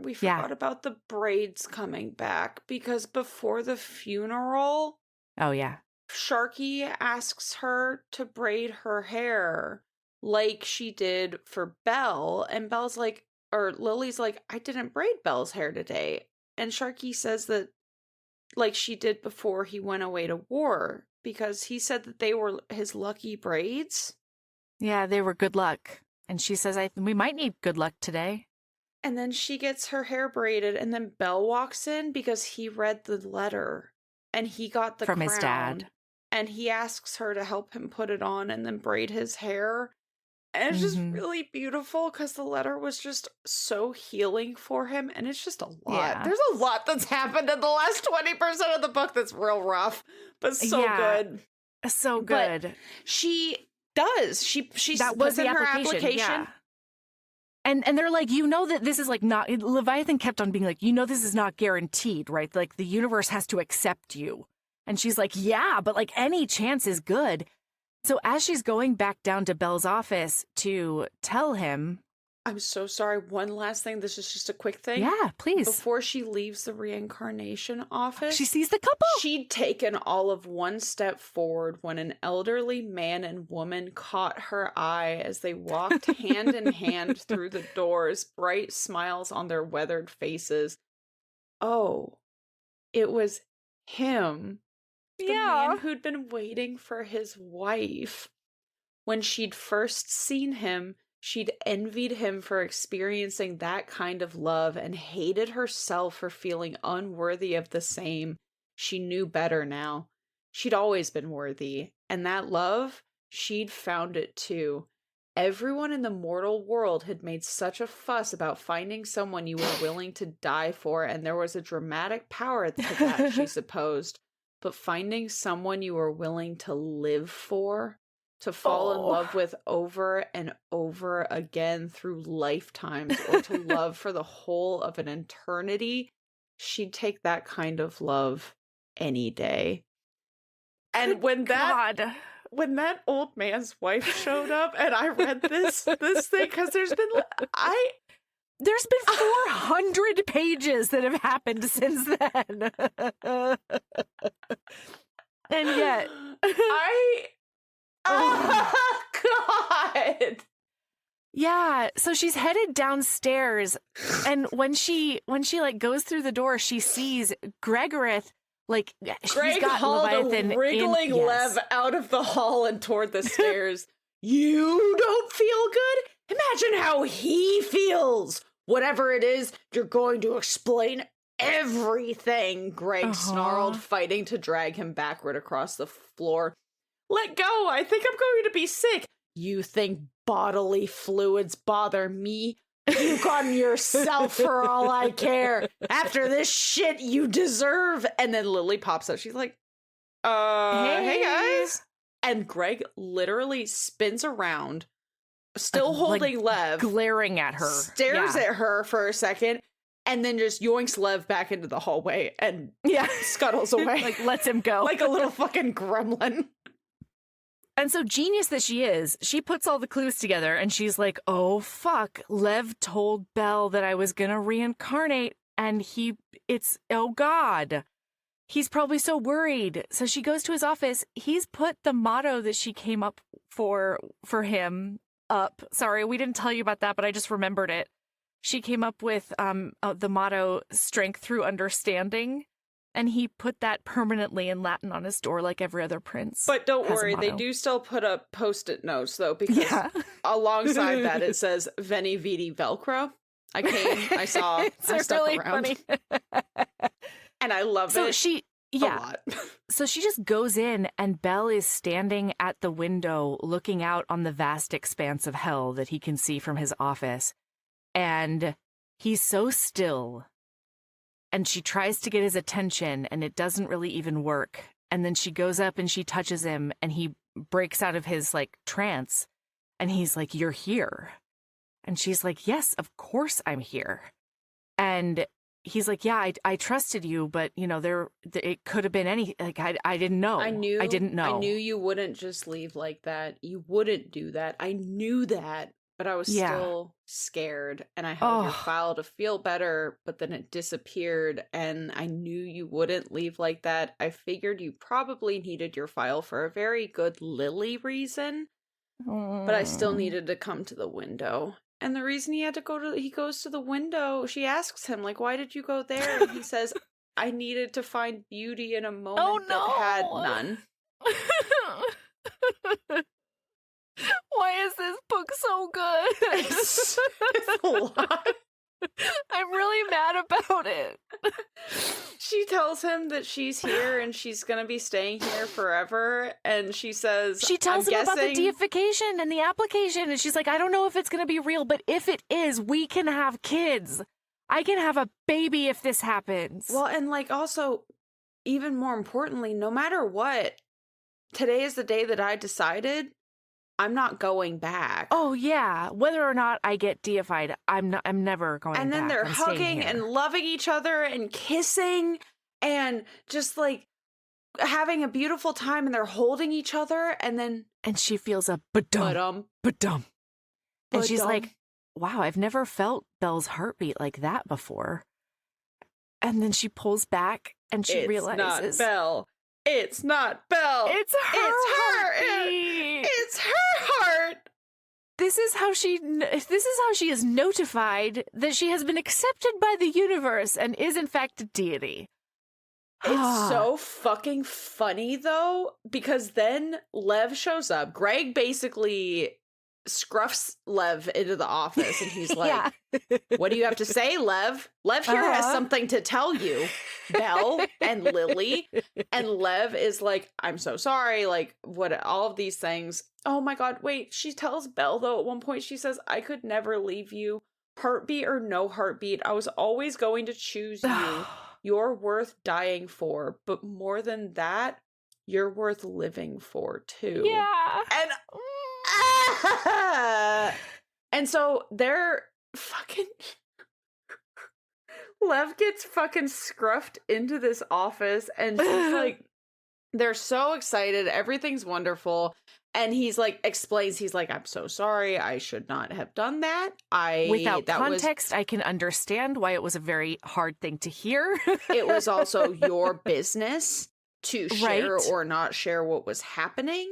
we forgot about the braids coming back because before the funeral. Oh, yeah. Sharky asks her to braid her hair like she did for Belle. And Belle's like, or Lily's like, I didn't braid Belle's hair today. And Sharky says that like she did before he went away to war, because he said that they were his lucky braids. Yeah, they were good luck. And she says, we might need good luck today. And then she gets her hair braided, and then Belle walks in because he read the letter and he got the From crown, his dad. and he asks her to help him put it on and then braid his hair. And it's just really beautiful because the letter was just so healing for him. And it's just a lot. Yeah. There's a lot that's happened in the last 20% of the book that's real rough, but so good. So good. But she does. She that was was the in her application. Yeah. And they're like, that this is like not, Leviathan kept on being like, this is not guaranteed, right? Like the universe has to accept you. And she's like, yeah, but like any chance is good. So as she's going back down to Belle's office to tell him. I'm so sorry. One last thing. This is just a quick thing. Yeah, please. Before she leaves the reincarnation office, she sees the couple. She'd taken all of one step forward when an elderly man and woman caught her eye as they walked hand in hand through the doors, bright smiles on their weathered faces. Oh, it was him. The man who'd been waiting for his wife. When she'd first seen him, she'd envied him for experiencing that kind of love and hated herself for feeling unworthy of the same. She knew better now. She'd always been worthy, and that love, she'd found it too. Everyone in the mortal world had made such a fuss about finding someone you were willing to die for, and there was a dramatic power to that, she supposed. But finding someone you were willing to live for, to fall in love with over and over again through lifetimes, or to love for the whole of an eternity, she'd take that kind of love any day. And when that old man's wife showed up and I read this thing, because there's been 400 pages that have happened since then. And yet oh God. Yeah, so she's headed downstairs, and when she like goes through the door, she sees Gregorith, like Greg she's got hauled Leviathan a wriggling Lev out of the hall and toward the stairs. You don't feel good? Imagine how he feels. Whatever it is, you're going to explain everything, Greg snarled, fighting to drag him backward across the floor. Let go, I think I'm going to be sick. You think bodily fluids bother me? Puke on yourself for all I care. After this shit you deserve. And then Lily pops up. She's like, hey guys. And Greg literally spins around, still holding Lev, glaring at her, stares at her for a second, and then just yoinks Lev back into the hallway and scuttles away. Like lets him go. Like a little fucking gremlin. And so genius that she is, she puts all the clues together and she's like, oh fuck, Lev told Belle that I was gonna reincarnate and oh God. He's probably so worried. So she goes to his office. He's put the motto that she came up for him up. Sorry, we didn't tell you about that, but I just remembered it. She came up with the motto, strength through understanding. And he put that permanently in Latin on his door like every other prince. But don't worry, they do still put up Post-it notes, though, because alongside that it says Veni Vidi Velcro. I came, I saw, it's I stuck really around. Funny. And I love it a lot. So she just goes in and Belle is standing at the window looking out on the vast expanse of hell that he can see from his office. And he's so still. And she tries to get his attention, and it doesn't really even work. And then she goes up and she touches him, and he breaks out of his, like, trance. And he's like, you're here. And she's like, yes, of course I'm here. And he's like, yeah, I trusted you, but, it could have been any, like, I didn't know. I didn't know. I knew you wouldn't just leave like that. You wouldn't do that. I knew that. But I was still scared, and I held your file to feel better, but then it disappeared, and I knew you wouldn't leave like that. I figured you probably needed your file for a very good Lily reason, but I still needed to come to the window. And the reason he goes to the window, she asks him, like, why did you go there? And he says, I needed to find beauty in a moment that had none. Why is this book so good? It's a lot. I'm really mad about it. She tells him that she's here and she's going to be staying here forever. And she says, she tells him about the deification and the application. And she's like, I don't know if it's going to be real, but if it is, we can have kids. I can have a baby if this happens. Well, and like also, even more importantly, no matter what, today is the day that I decided I'm not going back. Oh yeah, whether or not I get deified, I'm never going back. And then they're hugging and loving each other and kissing and just like having a beautiful time, and they're holding each other, and she feels a ba-dum. And she's like, wow, I've never felt Belle's heartbeat like that before. And then she pulls back and she realizes, it's not Belle. It's not Belle. It's her heartbeat. It's her heart. This is how she is notified that she has been accepted by the universe and is in fact a deity. It's so fucking funny though, because then Lev shows up. Greg basically scruffs Lev into the office and he's like, what do you have to say, Lev? Lev here has something to tell you, Belle and Lily. And Lev is like, I'm so sorry, like what, all of these things. Oh my God, wait, she tells Belle though at one point, she says, I could never leave you, heartbeat or no heartbeat. I was always going to choose you. You're worth dying for, but more than that, you're worth living for too. Yeah. And so they're fucking Lev gets fucking scruffed into this office and she's like, they're so excited, everything's wonderful. And he's like, explains, he's like, I'm so sorry, I should not have done that. Without context, I can understand why it was a very hard thing to hear. It was also your business to share or not share what was happening.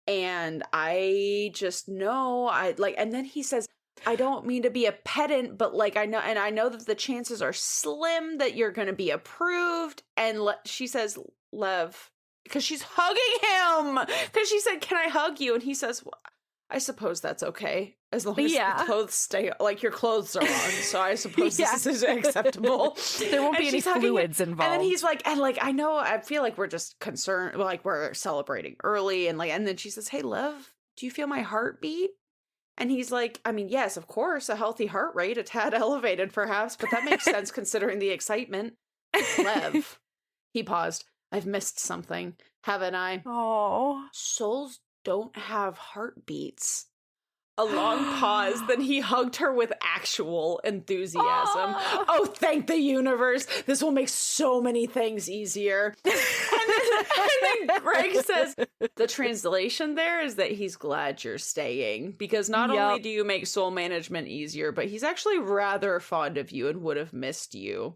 And I just know, and then he says, I don't mean to be a pedant, but like, I know that the chances are slim that you're going to be approved. And she says, Lev, because she's hugging him, because she said, can I hug you? And he says, well, I suppose that's okay, as long as the clothes stay, like your clothes are on, so I suppose this is acceptable. There won't be any fluids involved. And then he's like, I know, I feel like we're just concerned, like we're celebrating early, and then she says, hey, Lev, do you feel my heartbeat? And he's like, I mean, yes, of course, a healthy heart rate, a tad elevated perhaps, but that makes sense considering the excitement. Lev, he paused. I've missed something, haven't I? Oh. Souls don't have heartbeats. A long pause, then he hugged her with actual enthusiasm. Oh, thank the universe. This will make so many things easier. And then Greg says, the translation there is that he's glad you're staying, because not only do you make soul management easier, but he's actually rather fond of you and would have missed you.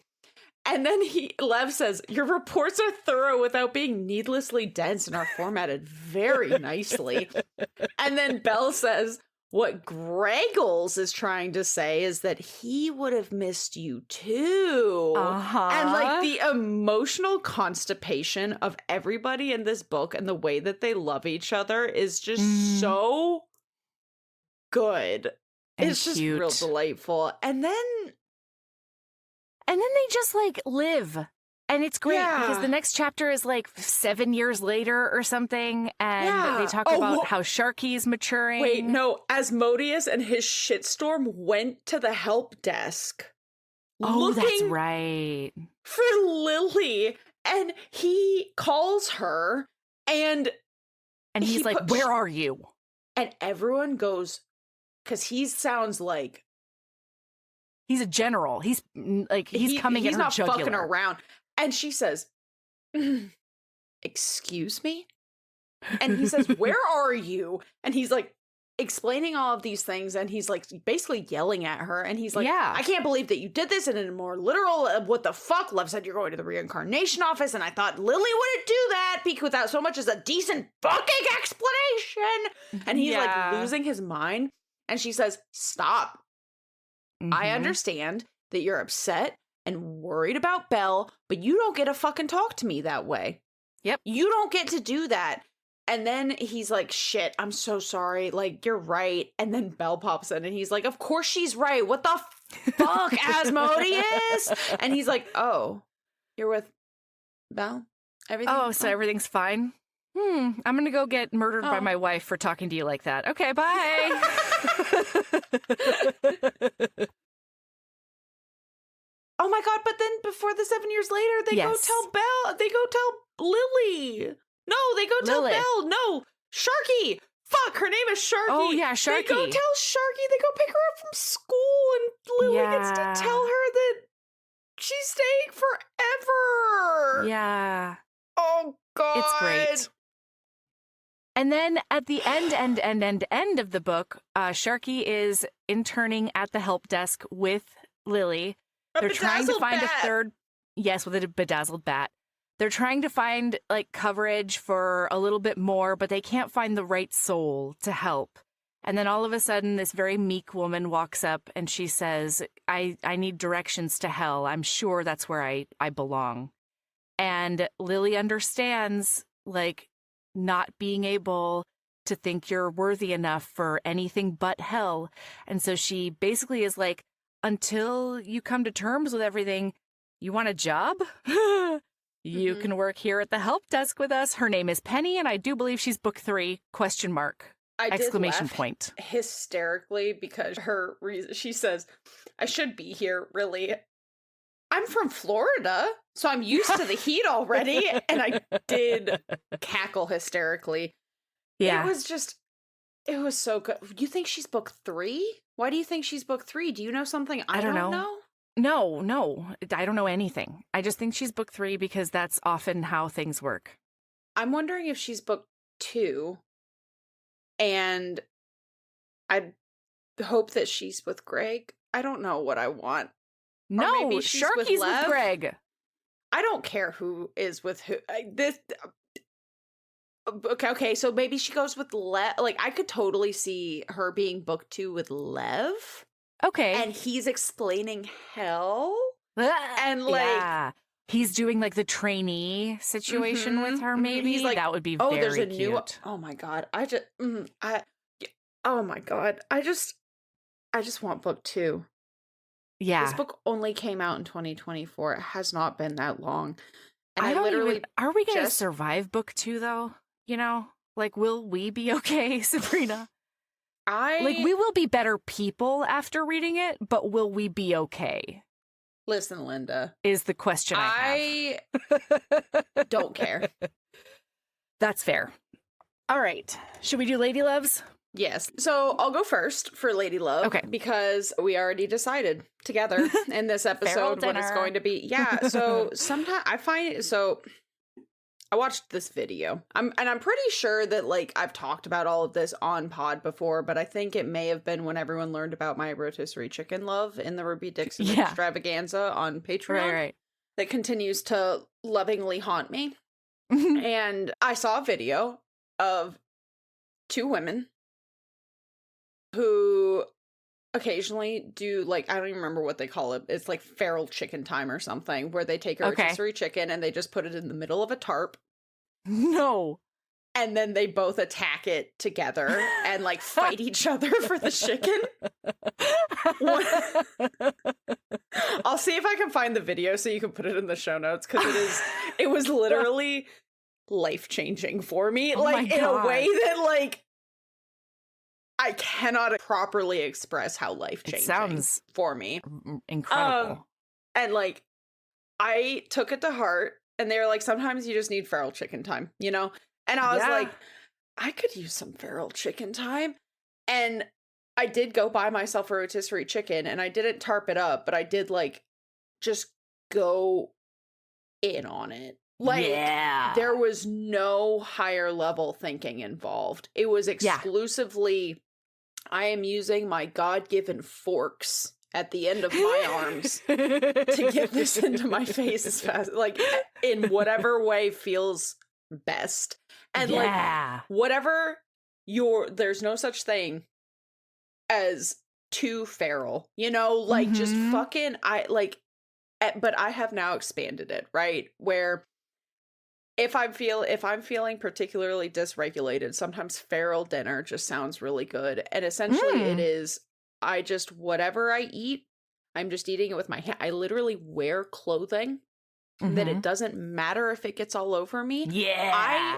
And then Lev says, your reports are thorough without being needlessly dense and are formatted very nicely. And then Belle says, what Greggles is trying to say is that he would have missed you too. And like the emotional constipation of everybody in this book and the way that they love each other is just so good. And it's just cute. real delightful. And then they just like live. And it's great because the next chapter is like 7 years later or something. And they talk about how Sharky's maturing. Wait, no. Asmodeus and his shitstorm went to the help desk. Oh, that's right. For Lily. And he calls her and he's like, where are you? And everyone goes, because he sounds like he's a general. He's like, he's coming in her jugular. He's not fucking around. And she says, excuse me? And he says, where are you? And he's like explaining all of these things. And he's like basically yelling at her. And he's like, I can't believe that you did this. And in a more literal, what the fuck? Lev said you're going to the reincarnation office. And I thought Lily wouldn't do that without so much as a decent fucking explanation. And he's like losing his mind. And she says, stop. I understand that you're upset and worried about Belle, but you don't get to fucking talk to me that way. Yep. You don't get to do that. And then he's like, shit, I'm so sorry. Like, you're right. And then Belle pops in and he's like, of course she's right. What the fuck, Asmodeus? And he's like, oh, you're with Belle? Everything? Oh, so everything's fine? I'm going to go get murdered by my wife for talking to you like that. Okay, bye. Oh my God, but then before the 7 years later, they go tell Belle, they go tell Lily. No, they go tell Belle. No, Sharky. Fuck, her name is Sharky. Oh, yeah, Sharky. They go tell Sharky, they go pick her up from school, and Lily gets to tell her that she's staying forever. Yeah. Oh, God. It's great. And then at the end of the book, Sharky is interning at the help desk with Lily. They're trying to find a third. Yes, with a bedazzled bat. They're trying to find like coverage for a little bit more, but they can't find the right soul to help. And then all of a sudden, this very meek woman walks up and she says, I need directions to hell. I'm sure that's where I belong. And Lily understands, like, not being able to think you're worthy enough for anything but hell. And so she basically is like, until you come to terms with everything, you want a job? You can work here at the help desk with us. Her name is Penny, and I do believe she's book 3, question mark, exclamation point. Hysterically, because her reason, she says, I should be here, really. I'm from Florida, so I'm used to the heat already. And I did cackle hysterically. Yeah. It was so good. You think she's book 3? Why do you think she's book 3? Do you know something I don't know? No, I don't know anything. I just think she's book 3 because that's often how things work. I'm wondering if she's book 2, and I hope that she's with Greg. I don't know what I want. No, Sharky's with Greg. I don't care who is with who. Okay, so maybe she goes with Lev. Like, I could totally see her being book 2 with Lev. Okay. And he's explaining hell. And, like... Yeah. He's doing, like, the trainee situation with her, maybe? He's like, that would be very there's a cute. new... Oh, my God. Oh, my God. I just want book 2. Yeah. This book only came out in 2024. It has not been that long. And are we going to survive book 2, though? You know? Like, will we be okay, Sabrina? We will be better people after reading it, but will we be okay? Listen, Linda. Is the question I have. Don't care. That's fair. All right. Should we do Lady Loves? Yes. So I'll go first for Lady Love. Okay. Because we already decided together in this episode what it's going to be. Yeah. So sometimes I find it. So I watched this video. I'm pretty sure that, like, I've talked about all of this on pod before, but I think it may have been when everyone learned about my rotisserie chicken love in the Ruby Dixon extravaganza on Patreon. Right. That continues to lovingly haunt me. And I saw a video of 2 women who occasionally do, like, I don't even remember what they call it. It's like feral chicken time or something, where they take a rotisserie chicken and they just put it in the middle of a tarp. No. And then they both attack it together and, like, fight each other for the chicken. I'll see if I can find the video so you can put it in the show notes, because it was literally life-changing for me. Like, in a way that, like, I cannot properly express how life-changing it sounds for me. Incredible. And, like, I took it to heart, and they were like, sometimes you just need feral chicken time, you know? And I was like, I could use some feral chicken time. And I did go buy myself a rotisserie chicken, and I didn't tarp it up, but I did, like, just go in on it. Like, there was no higher level thinking involved. It was exclusively, I am using my God-given forks at the end of my arms to get this into my face as fast, like, in whatever way feels best. And like, whatever there's no such thing as too feral, you know, like, just fucking, but I have now expanded it, right? Where if I'm feeling particularly dysregulated, sometimes feral dinner just sounds really good. And essentially it is, whatever I eat, I'm just eating it with my hand. I literally wear clothing that it doesn't matter if it gets all over me. Yeah.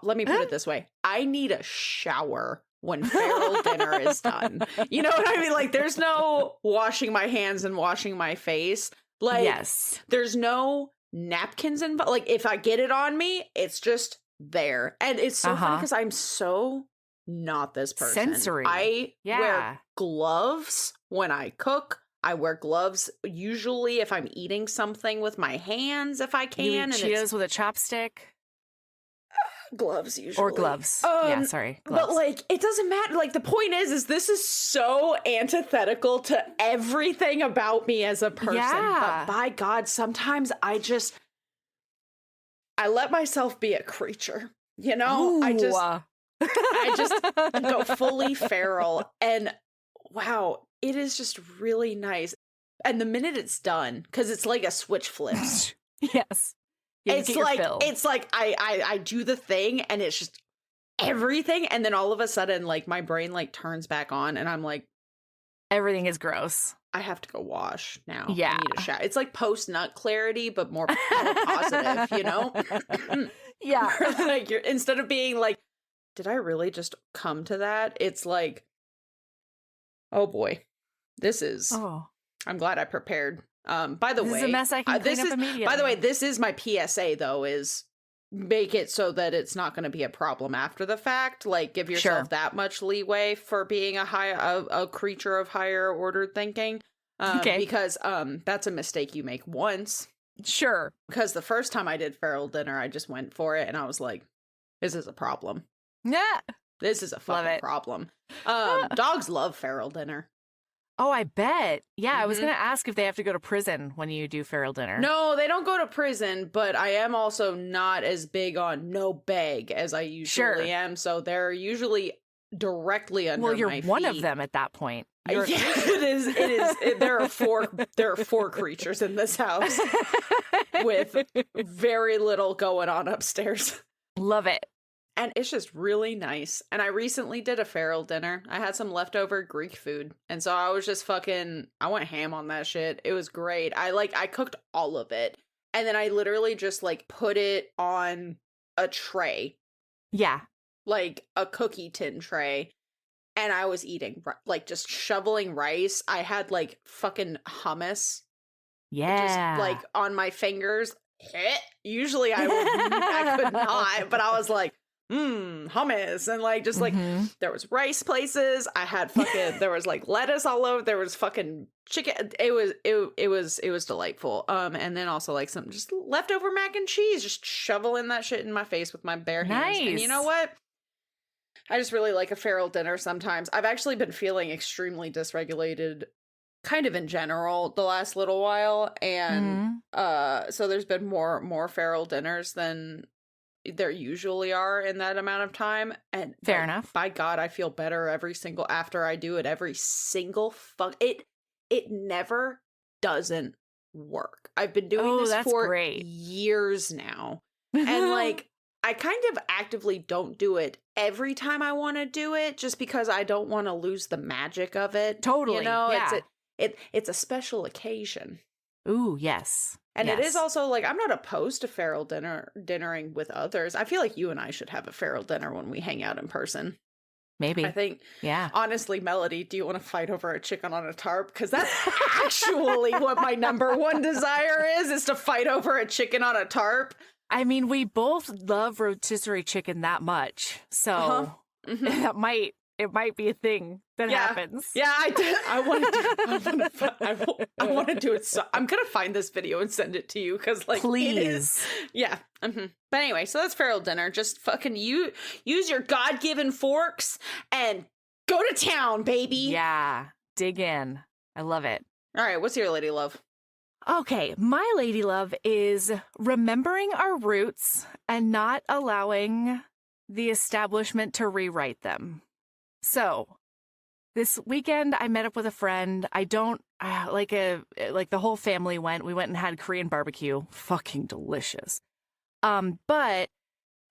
Let me put it this way. I need a shower when feral dinner is done. You know what I mean? Like, there's no washing my hands and washing my face. Like, yes. There's no napkins involved. Like, if I get it on me, it's just there. And it's so funny because I'm so not this person. Sensory. I wear gloves when I cook. I wear gloves usually if I'm eating something with my hands, if I can. You eat and Cheetos with a chopstick? Gloves usually. Or gloves. Gloves. But like, it doesn't matter. Like, the point is this is so antithetical to everything about me as a person. Yeah. But by God, sometimes I let myself be a creature. You know? Ooh. I just go fully feral. And wow, it is just really nice. And the minute it's done, because it's like a switch flips. Yes. Yeah, it's like I do the thing and it's just everything, and then all of a sudden like my brain like turns back on and I'm like, everything is gross. I have to go wash now. Yeah. I need a shower. It's like post nut clarity, but more positive, you know? Yeah. Like, instead of being like, did I really just come to that? It's like, oh boy, I'm glad I prepared. By the way, this is a mess I can clean up immediately. By the way, this is my PSA though, is make it so that it's not going to be a problem after the fact. Like, give yourself that much leeway for being a creature of higher ordered thinking. Because that's a mistake you make once. Sure. Because the first time I did feral dinner, I just went for it and I was like, this is a problem. Yeah. This is a fucking problem. Dogs love feral dinner. Oh, I bet. Yeah, I was going to ask if they have to go to prison when you do feral dinner. No, they don't go to prison, but I am also not as big on no beg as I usually am. So they're usually directly under my feet. Well, you're one of them at that point. Yeah, it is. There are four creatures in this house with very little going on upstairs. Love it. And it's just really nice. And I recently did a feral dinner. I had some leftover Greek food. And so I was just I went ham on that shit. It was great. I cooked all of it. And then I literally just like put it on a tray. Yeah. Like a cookie tin tray. And I was eating, like, just shoveling rice. I had like fucking hummus. Yeah. Just like on my fingers. Usually I could not. But I was like, hummus, and like just like there was rice places. I had there was like lettuce all over. There was fucking chicken. It was delightful. And then also like some just leftover mac and cheese, just shoveling that shit in my face with my bare hands. And you know what? I just really like a feral dinner sometimes. I've actually been feeling extremely dysregulated kind of in general the last little while, and so there's been more feral dinners than there usually are in that amount of time. And fair enough. By God, I feel better after I do it every single it never doesn't work. I've been doing this for years now. And like, I kind of actively don't do it every time I want to do it, just because I don't want to lose the magic of it. Totally. You know, it's a special occasion. Ooh, yes. And it is also like, I'm not opposed to feral dinnering with others. I feel like you and I should have a feral dinner when we hang out in person. Maybe. I think, honestly, Melody, do you want to fight over a chicken on a tarp? Because that's actually what my number one desire is to fight over a chicken on a tarp. I mean, we both love rotisserie chicken that much. So it might be a thing that happens. Yeah, I want to do it. So I'm going to find this video and send it to you because, like, please. It is, yeah. But anyway, so that's feral dinner. Just fucking use your God-given forks and go to town, baby. Yeah, dig in. I love it. All right, what's your lady love? Okay, my lady love is remembering our roots and not allowing the establishment to rewrite them. So, this weekend I met up with a friend. I don't like the whole family went. We went and had Korean barbecue. Fucking delicious. But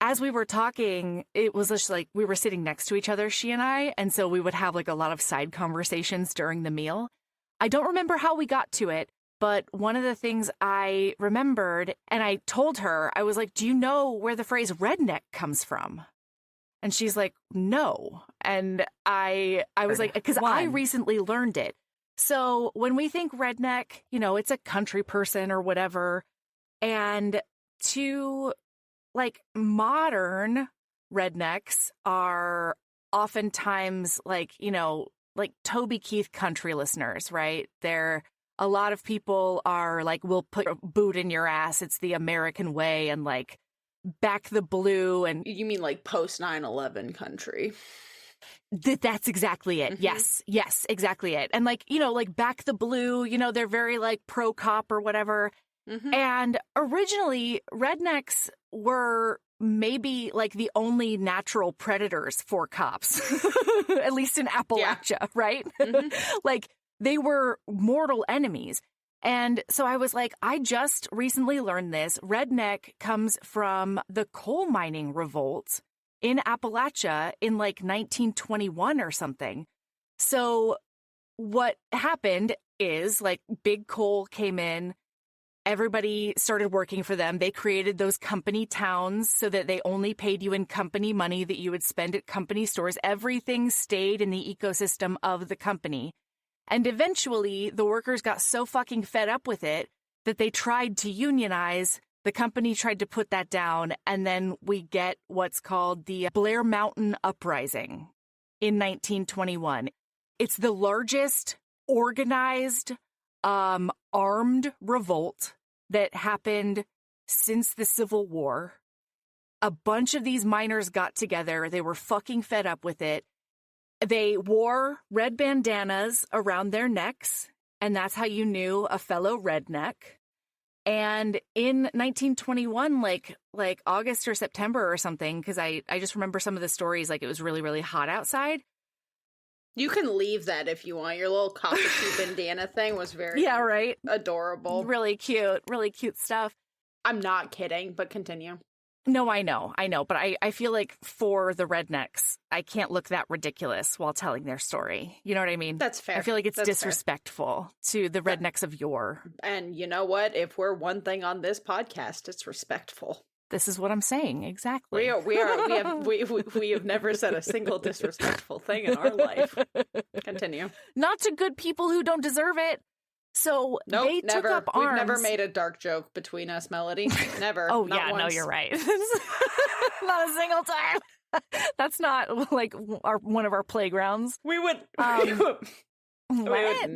as we were talking, it was just like we were sitting next to each other, she and I, and so we would have like a lot of side conversations during the meal. I don't remember how we got to it, but one of the things I remembered, and I told her, I was like, do you know where the phrase redneck comes from? And she's like, no. And I was like, because I recently learned it. So when we think redneck, you know, it's a country person or whatever. And to like modern rednecks are oftentimes like, you know, like Toby Keith country listeners, right? A lot of people are like, we'll put a boot in your ass. It's the American way, and like back the blue. And You mean like post 9/11 country? That's exactly it. Mm-hmm. Yes, exactly it. And like, you know, like back the blue, you know, they're very like pro cop or whatever. Mm-hmm. And originally, rednecks were maybe like the only natural predators for cops, at least in Appalachia, right? Mm-hmm. Like they were mortal enemies. And so I was like, I just recently learned this. Redneck comes from the coal mining revolt in Appalachia in like 1921 or something. So what happened is like big coal came in. Everybody started working for them. They created those company towns so that they only paid you in company money that you would spend at company stores. Everything stayed in the ecosystem of the company. And eventually, the workers got so fucking fed up with it that they tried to unionize. The company tried to put that down. And then we get what's called the Blair Mountain Uprising in 1921. It's the largest organized armed revolt that happened since the Civil War. A bunch of these miners got together. They were fucking fed up with it. They wore red bandanas around their necks, and that's how you knew a fellow redneck. And in 1921, like August or September or something, because I just remember some of the stories, like it was really, really hot outside. You can leave that if you want. Your little cockatoo bandana thing was very adorable. Really cute stuff. I'm not kidding, but continue. No, I know. But I feel like for the rednecks, I can't look that ridiculous while telling their story. You know what I mean? That's fair. I feel like it's That's disrespectful to the rednecks of yore. And you know what? If we're one thing on this podcast, it's respectful. This is what I'm saying. Exactly. We have never said a single disrespectful thing in our life. Continue. Not to good people who don't deserve it. So they took up arms. We've never made a dark joke between us, Melody. Never. Oh, not yeah, once. no, you're right. Not a single time. That's not like one of our playgrounds. We would never. We would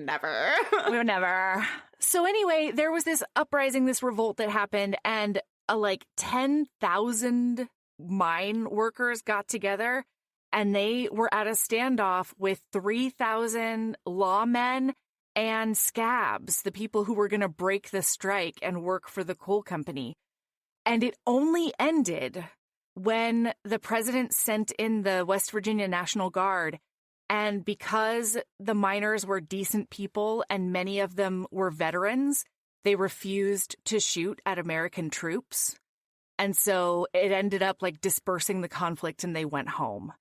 never. So anyway, there was this uprising, this revolt that happened, and like 10,000 mine workers got together, and they were at a standoff with 3,000 lawmen and scabs, the people who were going to break the strike and work for the coal company. And it only ended when the president sent in the West Virginia National Guard. And because the miners were decent people and many of them were veterans, they refused to shoot at American troops. And so it ended up like dispersing the conflict, and they went home.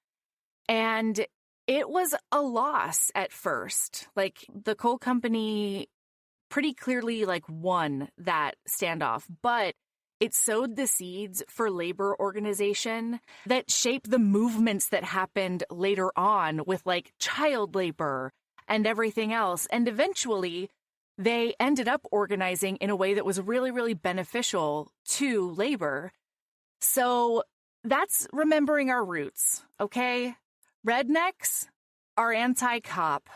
And it was a loss at first. Like the coal company pretty clearly like won that standoff, but it sowed the seeds for labor organization that shaped the movements that happened later on with like child labor and everything else. And eventually they ended up organizing in a way that was really, really beneficial to labor. So that's remembering our roots, okay? Rednecks are anti-cop,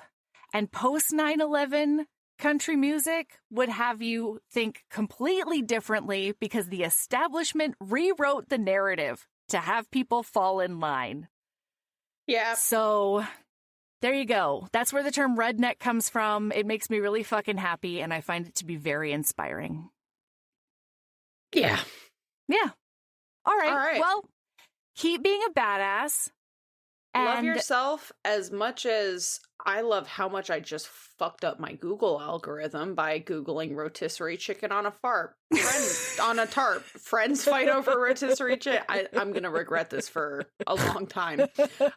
and post 9/11 country music would have you think completely differently because the establishment rewrote the narrative to have people fall in line. Yeah. So there you go. That's where the term redneck comes from. It makes me really fucking happy, and I find it to be very inspiring. Yeah. Yeah. All right. All right. Well, keep being a badass. Love And yourself as much as I love how much I just fucked up my Google algorithm by Googling rotisserie chicken on a fart. On a tarp. Friends fight over rotisserie chicken. I'm going to regret this for a long time.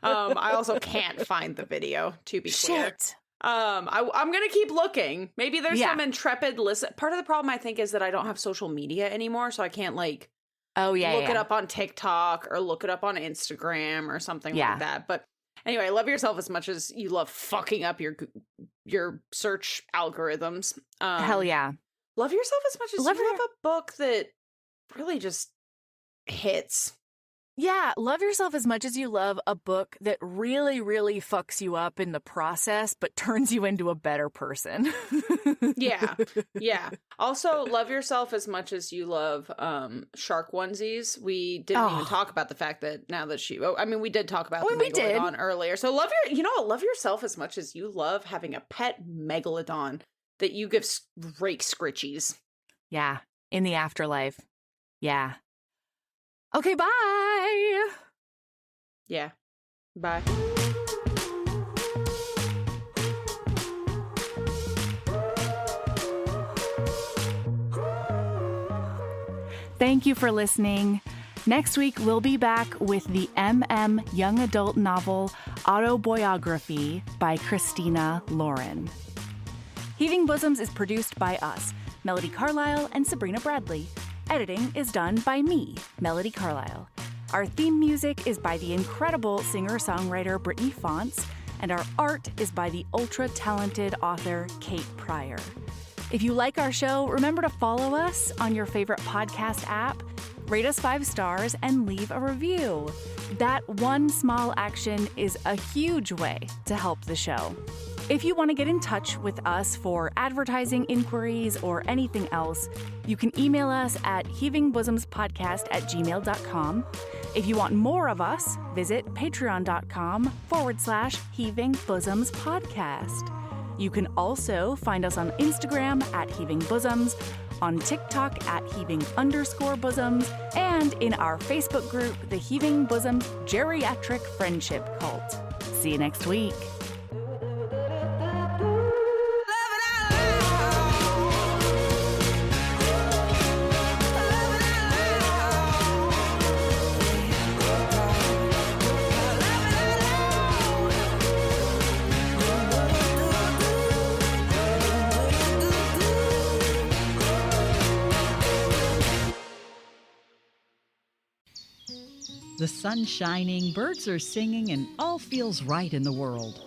I also can't find the video, to be clear. shit. I'm going to keep looking. Maybe there's some intrepid listen. Part of the problem, I think, is that I don't have social media anymore, so I can't, like, Oh, yeah. look it up on TikTok or look it up on Instagram or something like that. But anyway, love yourself as much as you love fucking up your search algorithms. Hell yeah. Love yourself as much as you love a book that really just hits. Yeah, love yourself as much as you love a book that really, really fucks you up in the process, but turns you into a better person. Yeah. Also, love yourself as much as you love shark onesies. We didn't even talk about the fact that now that we did talk about the megalodon earlier. So love yourself as much as you love having a pet megalodon that you give rake scritchies. Yeah, in the afterlife. Yeah. Okay, bye. Yeah. Bye. Thank you for listening. Next week, we'll be back with the young adult novel Autobiography by Christina Lauren. Heaving Bosoms is produced by us, Melody Carlisle and Sabrina Bradley. Editing is done by me, Melody Carlisle. Our theme music is by the incredible singer-songwriter Brittany Fonts, and our art is by the ultra-talented author Kate Pryor. If you like our show, remember to follow us on your favorite podcast app, rate us 5 stars, and leave a review. That one small action is a huge way to help the show. If you want to get in touch with us for advertising inquiries or anything else, you can email us at heavingbosomspodcast@gmail.com. If you want more of us, visit patreon.com/heavingbosomspodcast. You can also find us on Instagram at Heaving Bosoms, on TikTok at Heaving_Bosoms, and in our Facebook group, the Heaving Bosoms Geriatric Friendship Cult. See you next week. The sun's shining, birds are singing, and all feels right in the world.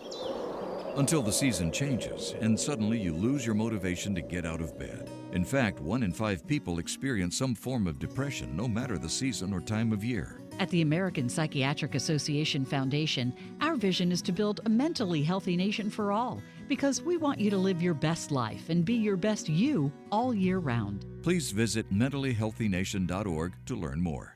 Until the season changes, and suddenly you lose your motivation to get out of bed. In fact, 1 in 5 people experience some form of depression, no matter the season or time of year. At the American Psychiatric Association Foundation, our vision is to build a mentally healthy nation for all, because we want you to live your best life and be your best you all year round. Please visit mentallyhealthynation.org to learn more.